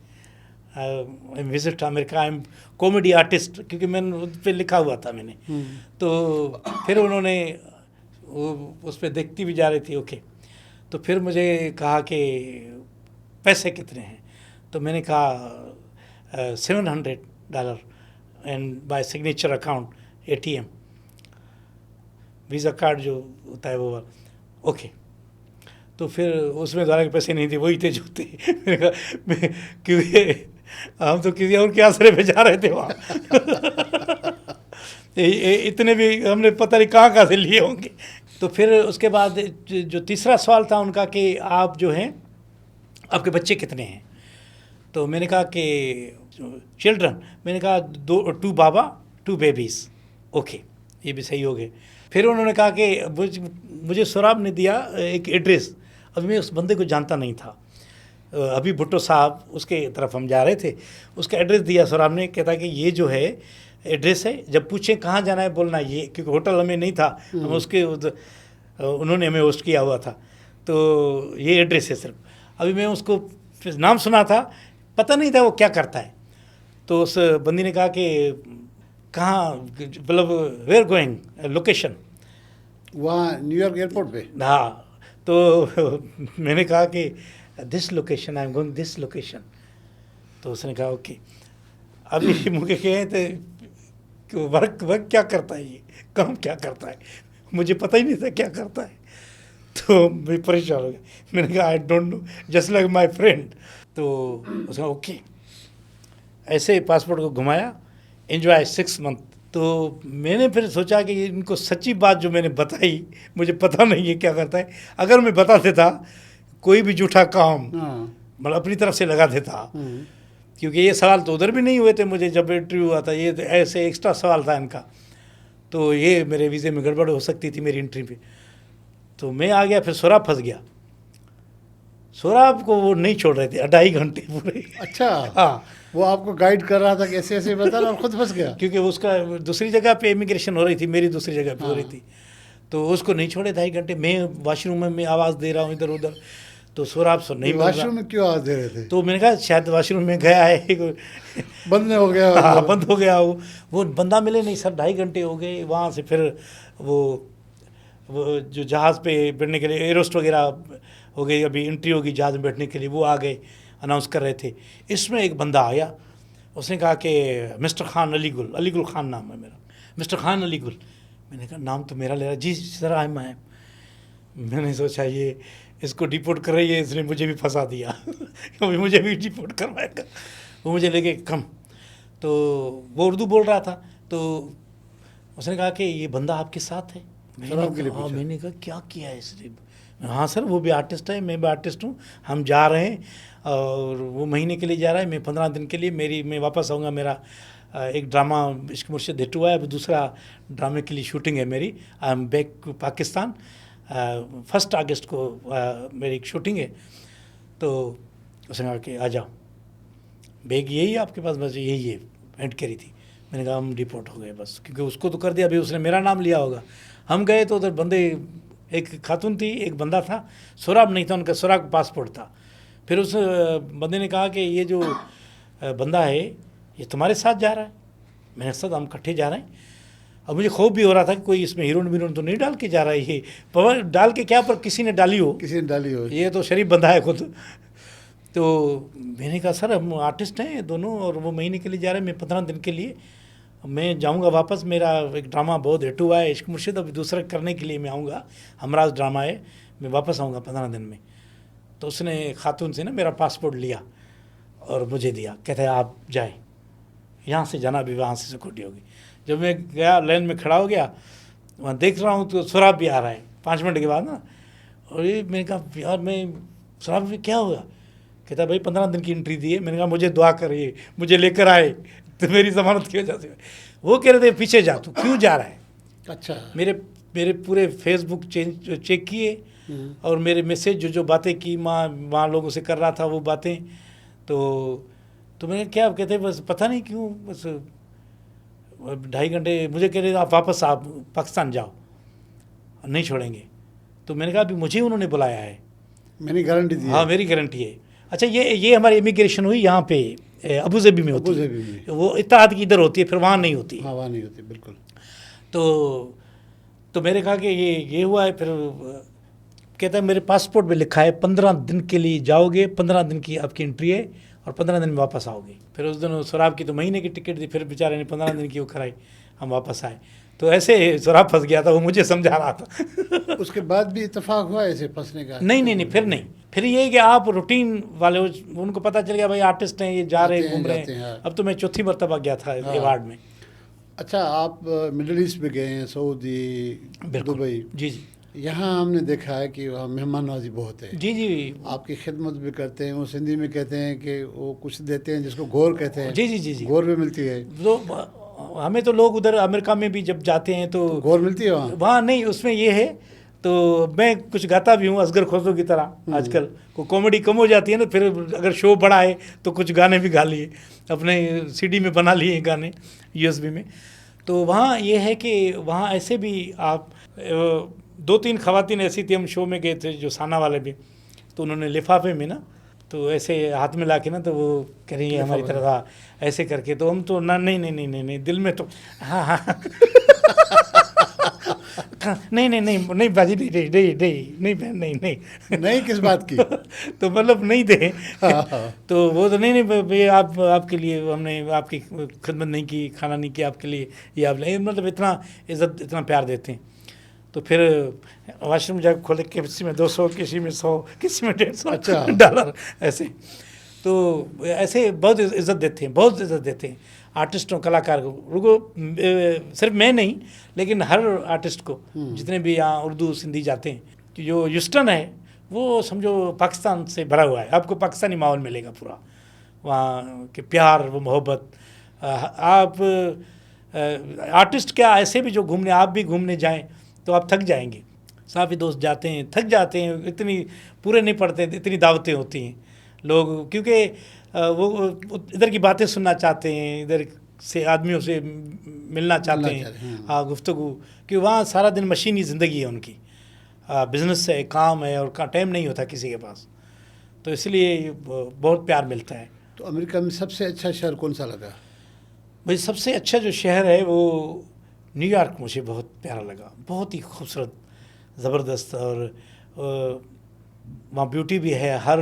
I visit America, I am comedy artist, क्योंकि मैंने उस पर लिखा हुआ था मैंने। तो फिर उन्होंने उस पर देखती भी जा रही थी। ओके, तो फिर मुझे कहा कि पैसे कितने हैं, तो मैंने कहा $700 and by signature account, ATM visa card जो होता है वो। ओके, तो फिर उसमें द्वारा के पैसे नहीं थे, वही थे जो थे। मैंने कहा क्योंकि हम तो किसी और के आसरे पे जा रहे थे वहाँ। इतने भी हमने पता नहीं कहाँ से लिए होंगे। तो फिर उसके बाद जो तीसरा सवाल था उनका कि आप जो हैं, आपके बच्चे कितने हैं? तो मैंने कहा कि चिल्ड्रन, मैंने कहा 2 बाबा 2 बेबीज़। ओके, ये भी सही हो गए। फिर उन्होंने कहा कि मुझे सोराब ने दिया एक एड्रेस। अभी मैं उस बंदे को जानता नहीं था, अभी भुट्टो साहब उसके तरफ हम जा रहे थे, उसका एड्रेस दिया सोराब ने। कहता कि ये जो है एड्रेस है, जब पूछें कहाँ जाना है बोलना ये, क्योंकि होटल हमें नहीं था, हम उसके उन्होंने हमें होस्ट किया हुआ था, तो ये एड्रेस है सिर्फ। अभी मैं उसको नाम सुना था, पता नहीं था वो क्या करता है। तो उस बंदी ने कहा कि कहाँ, मतलब वेयर गोइंग, लोकेशन वहाँ न्यूयॉर्क एयरपोर्ट पे। हाँ, तो मैंने कहा कि this location, I am going this location. तो उसने कहा ओके। अभी मुझे कहे थे कि वर्क क्या करता है, ये काम क्या करता है, मुझे पता ही नहीं था क्या करता है। तो मैं परेशान हो गया। मैंने कहा I don't know, just like my friend. तो उसने ओके, ऐसे पासपोर्ट को घुमाया, एंजॉय 6 मंथ। तो मैंने फिर सोचा कि इनको सच्ची बात जो मैंने बताई, मुझे पता नहीं है क्या करता है, अगर मैं बता देता कोई भी झूठा काम मतलब अपनी तरफ से लगा देता, क्योंकि ये सवाल तो उधर भी नहीं हुए थे मुझे जब इंटरव्यू हुआ था, ये तो ऐसे एक्स्ट्रा सवाल था इनका, तो ये मेरे वीज़े में गड़बड़ हो सकती थी मेरी एंट्री पे। तो मैं आ गया, फिर सोराब फंस गया। सोराब को वो नहीं छोड़ रहे थे 2.5 घंटे पूरे। अच्छा, हाँ, वो आपको गाइड कर रहा था कैसे ऐसे बता रहा, और खुद फंस गया। क्योंकि उसका दूसरी जगह पे इमिग्रेशन हो रही थी, मेरी दूसरी जगह पे हो रही थी, तो उसको नहीं छोड़े 2.5 घंटे। मैं वॉशरूम में आवाज़ दे रहा हूँ इधर उधर, तो सोराब सो नहीं, वॉशरूम में क्यों आवाज़ दे रहे थे? तो मैंने कहा शायद वॉशरूम में गया है, बंद हो गया। हाँ, बंद हो गया वो बंदा मिले नहीं सर। 2.5 घंटे हो गए वहाँ से। फिर वो जो जहाज़ पे बैठने के लिए एयरोस्ट वगैरह हो गई, अभी एंट्री होगी जहाज़ में बैठने के लिए, वो आ गए, अनाउंस कर रहे थे। इसमें एक बंदा आया, उसने कहा कि मिस्टर खान अलीगुल, अलीगुल खान नाम है मेरा, मिस्टर खान अलीगुल। मैंने कहा नाम तो मेरा ले रहा, जी सर आई एम। मैंने सोचा ये इसको डिपोर्ट कर रही है, इसने मुझे भी फंसा दिया। अभी मुझे भी डिपोर्ट करवाएगा। वो मुझे लेके कम, तो वो उर्दू बोल रहा था, तो उसने कहा कि ये बंदा आपके साथ है। मैंने कहा क्या किया है इसने? हाँ सर, वो भी आर्टिस्ट है, मैं भी आर्टिस्ट हूँ, हम जा रहे हैं, और वो महीने के लिए जा रहा है, मैं 15 दिन के लिए, मैं वापस आऊँगा। मेरा एक ड्रामा इश्क मुर्शिद हिट हुआ है, अब दूसरा ड्रामे के लिए शूटिंग है मेरी। I am back to Pakistan, 1 अगस्त को मेरी एक शूटिंग है। तो उसने कहा कि आ जाओ, बैग यही है आपके पास? बस यही है, हैंड कैरी थी। मैंने कहा हम डिपोर्ट हो गए बस, क्योंकि उसको तो कर दिया, अभी उसने मेरा नाम लिया होगा। हम गए तो उधर बंदे, एक खातून थी, एक बंदा था, सोराब नहीं था उनका, सोराब पासपोर्ट था। फिर उस बंदे ने कहा कि ये जो बंदा है ये तुम्हारे साथ जा रहा है? मैंने साथ हम इकट्ठे जा रहे हैं। अब मुझे खौफ भी हो रहा था कि कोई इसमें हीरोइन वीरोइन तो नहीं डाल के जा रहा है, ये पवन डाल के क्या, पर किसी ने डाली हो, ये तो शरीफ बंदा है खुद। तो मैंने कहा सर हम आर्टिस्ट हैं दोनों, और वो महीने के लिए जा रहे हैं, मैं 15 दिन के लिए मैं जाऊंगा वापस। मेरा एक ड्रामा बहुत हिट हुआ है इश्क मुर्शिद, अभी दूसरा करने के लिए मैं आऊँगा, हमराज ड्रामा है, मैं वापस आऊँगा 15 दिन में। तो उसने खातून से ना मेरा पासपोर्ट लिया और मुझे दिया, कहता है आप जाए, यहाँ से जाना भी वहाँ से सिक्योरिटी होगी। जब मैं गया, लाइन में खड़ा हो गया, वहाँ देख रहा हूँ तो सोराब भी आ रहा है 5 मिनट के बाद ना। और ये मैंने कहा यार मैं सोराब में क्या होगा? कहता भाई 15 दिन की एंट्री दी है। मैंने कहा मुझे दुआ करिए, मुझे लेकर आए तो मेरी ज़मानत की वजह से। वो कह रहे थे पीछे जा, तू क्यों जा रहा है? अच्छा, मेरे पूरे फेसबुक चेक किए, और मेरे मैसेज जो बातें की वहाँ लोगों से कर रहा था वो बातें, तो मैंने क्या कहते बस पता नहीं क्यों, बस 2.5 घंटे मुझे कह रहे आप वापस आप पाकिस्तान जाओ, नहीं छोड़ेंगे। तो मैंने कहा अभी मुझे उन्होंने बुलाया है, मैंने गारंटी दी। हाँ मेरी गारंटी है। अच्छा, ये हमारी इमिग्रेशन हुई यहाँ पे अबू धाबी में होती है, वो इत्तेहाद की इधर होती है, फिर वहाँ नहीं होती। हाँ वहाँ नहीं होती बिल्कुल। तो मैंने कहा कि ये हुआ है। फिर कहता है मेरे पासपोर्ट में लिखा है 15 दिन के लिए जाओगे, 15 दिन की आपकी एंट्री है, और 15 दिन में वापस आओगे। फिर उस दिन सोराब की तो महीने की टिकट थी, फिर बेचारे ने 15 दिन की वो कराई, हम वापस आए। तो ऐसे सुराग फंस गया था, वो मुझे समझा रहा था। उसके बाद भी इत्तेफाक हुआ ऐसे फंसने का? नहीं, फिर नहीं। फिर ये है कि आप रूटीन वाले उनको पता चल गया भाई आर्टिस्ट हैं, ये जा रहे हैं, घूम रहे जाते हैं। हैं। अब तो मैं चौथी मरतबा गया था हाँ। एवार्ड में। अच्छा, आप मिडिल ईस्ट में गए हैं, सऊदी, दुबई। जी जी यहाँ हमने देखा है कि वहाँ मेहमान नवाजी बहुत है। जी जी आपकी खिदमत भी करते हैं। वो सिंधी में कहते हैं कि वो कुछ देते हैं जिसको गोर कहते हैं। जी जी जी जी गोर भी मिलती है? तो हमें तो लोग उधर अमेरिका में भी जब जाते हैं तो गोर मिलती है वहाँ? वहाँ नहीं, उसमें ये है, तो मैं कुछ गाता भी हूँ असगर खुसरो की तरह। आजकल को कॉमेडी कम हो जाती है ना, फिर अगर शो बड़ा है तो कुछ गाने भी गा लिए, अपने सीडी में बना लिए गाने यूएसबी में। तो वहाँ ये है कि वहाँ ऐसे भी आप 2-3 खवातीन ऐसी थी, हम शो में गए थे जो साना वाले भी, तो उन्होंने लिफाफे में ना तो ऐसे हाथ में ला के ना, तो वो कह रही है हमारी तरह था ऐसे करके, तो हम तो ना नहीं दिल में तो हाँ हाँ नहीं बाजी नहीं बहन नहीं नहीं किस बात की? तो मतलब नहीं दे। हाँ। तो वो तो नहीं भैया आप आपके लिए हमने आपकी खिदमत नहीं की, खाना नहीं किया आपके लिए, ये आप मतलब इतना इज्जत इतना प्यार देते हैं। तो फिर वॉशरूम जाकर खोले, किसी में 200, किसी में 100, किसी में 150 अच्छा। डॉलर ऐसे। तो ऐसे बहुत इज्जत देते हैं, बहुत इज्जत देते हैं आर्टिस्टों कलाकार को। रुको सिर्फ मैं नहीं, लेकिन हर आर्टिस्ट को, जितने भी यहाँ उर्दू सिंधी जाते हैं, कि जो ह्यूस्टन है वो समझो पाकिस्तान से भरा हुआ है, आपको पाकिस्तानी माहौल मिलेगा पूरा वहाँ के प्यार, वो मोहब्बत। आप आर्टिस्ट क्या, ऐसे भी जो घूमने, आप भी घूमने जाएं तो आप थक जाएंगे। साफी दोस्त जाते हैं, थक जाते हैं, इतनी पूरे नहीं पड़ते, इतनी दावतें होती हैं लोग, क्योंकि वो इधर की बातें सुनना चाहते हैं, इधर से आदमियों से मिलना चाहते हैं, हाँ गुफ्तगू, कि वहाँ सारा दिन मशीनी ज़िंदगी है उनकी, बिज़नेस है, काम है, और टाइम नहीं होता किसी के पास, तो इसलिए बहुत प्यार मिलता है। तो अमेरिका में सबसे अच्छा शहर कौन सा लगा भाई? सबसे अच्छा जो शहर है वो न्यूयॉर्क मुझे बहुत प्यारा लगा, बहुत ही खूबसूरत, ज़बरदस्त, और वहाँ ब्यूटी भी है, हर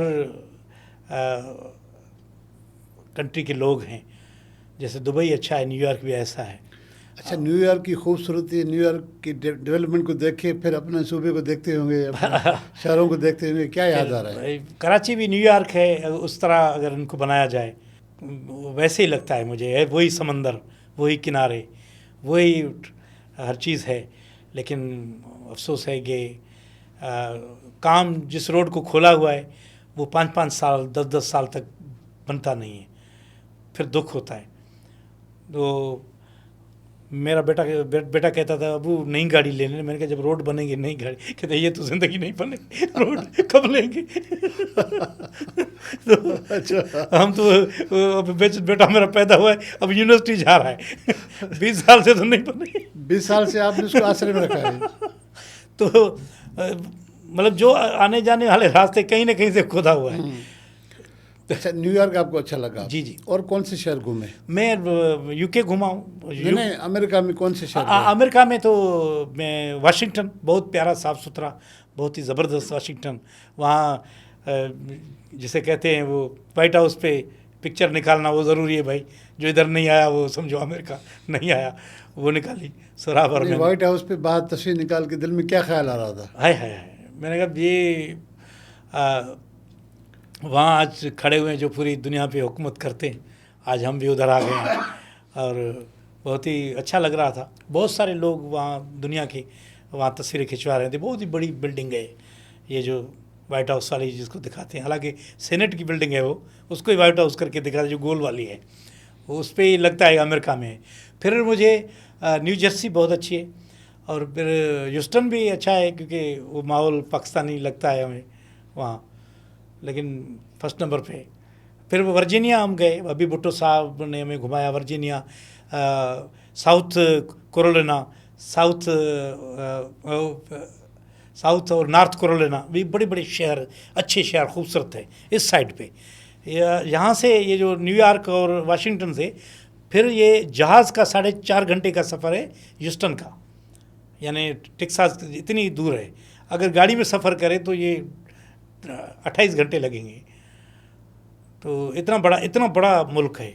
कंट्री के लोग हैं। जैसे दुबई अच्छा है, न्यूयॉर्क भी ऐसा है। अच्छा, न्यूयॉर्क की खूबसूरती, न्यूयॉर्क की डेवलपमेंट को देखे, फिर अपने सूबे को देखते होंगे, अपने शहरों को देखते होंगे, क्या याद आ रहा है? कराची भी न्यूयॉर्क है, उस तरह अगर इनको बनाया जाए वैसे ही लगता है मुझे, वही समंदर, वही किनारे, वही हर चीज़ है। लेकिन अफसोस है कि काम जिस रोड को खोला हुआ है वो 5-5 साल 10-10 साल तक बनता नहीं है, फिर दुख होता है। तो मेरा बेटा कहता था अबू नई गाड़ी लेने, मैंने कहा जब रोड बनेंगे नई गाड़ी, कहते ये तो ज़िंदगी नहीं बनेगी, रोड कब लेंगे? तो अच्छा, हम तो अब बेटा मेरा पैदा हुआ है, अब यूनिवर्सिटी जा रहा है, 20 साल से तो नहीं बने। 20 साल से आपने उसको आश्रय में रखा है। तो मतलब जो आने जाने वाले रास्ते कहीं ना कहीं से खुदा हुआ है। अच्छा, न्यूयॉर्क आपको अच्छा लगा? जी जी। और कौन से शहर घूमे? मैं यूके घुमा हूँ। नहीं, अमेरिका में कौन से शहर? अमेरिका में तो मैं वाशिंगटन, बहुत प्यारा, साफ़ सुथरा, बहुत ही ज़बरदस्त वाशिंगटन। वहाँ जिसे कहते हैं वो वाइट हाउस पे पिक्चर निकालना वो ज़रूरी है भाई, जो इधर नहीं आया वो समझो अमेरिका नहीं आया, वो निकाली सुराब। और वाइट हाउस पे बाहर तस्वीर निकाल के दिल में क्या ख्याल आ रहा था? हाय मैंने कहा ये वहाँ आज खड़े हुए हैं जो पूरी दुनिया पे हुकूमत करते हैं, आज हम भी उधर आ गए हैं, और बहुत ही अच्छा लग रहा था। बहुत सारे लोग वहाँ दुनिया के वहाँ तस्वीरें खिंचवा रहे थे। बहुत ही बड़ी बिल्डिंग है ये जो वाइट हाउस वाली जिसको दिखाते हैं, हालांकि सेनेट की बिल्डिंग है वो, उसको ही वाइट हाउस करके दिखाते, जो गोल वाली है वो उस पर ही लगता है अमेरिका में है। फिर मुझे न्यू जर्सी बहुत अच्छी है, और फिर ह्यूस्टन भी अच्छा है क्योंकि वो माहौल पाकिस्तानी लगता है हमें वहाँ, लेकिन फर्स्ट नंबर पे। फिर वर्जीनिया हम गए, अभी भुट्टो साहब ने हमें घुमाया वर्जीनिया, साउथ कैरोलिना, साउथ और नॉर्थ कैरोलिना भी बड़े बड़े शहर, अच्छे शहर, खूबसूरत है इस साइड पे। यहाँ से ये जो न्यूयॉर्क और वाशिंगटन से फिर ये जहाज़ का 4.5 घंटे का सफ़र है ह्यूस्टन का, यानी टेक्सास इतनी दूर है। अगर गाड़ी में सफ़र करें तो ये 28 घंटे लगेंगे। तो इतना बड़ा मुल्क है।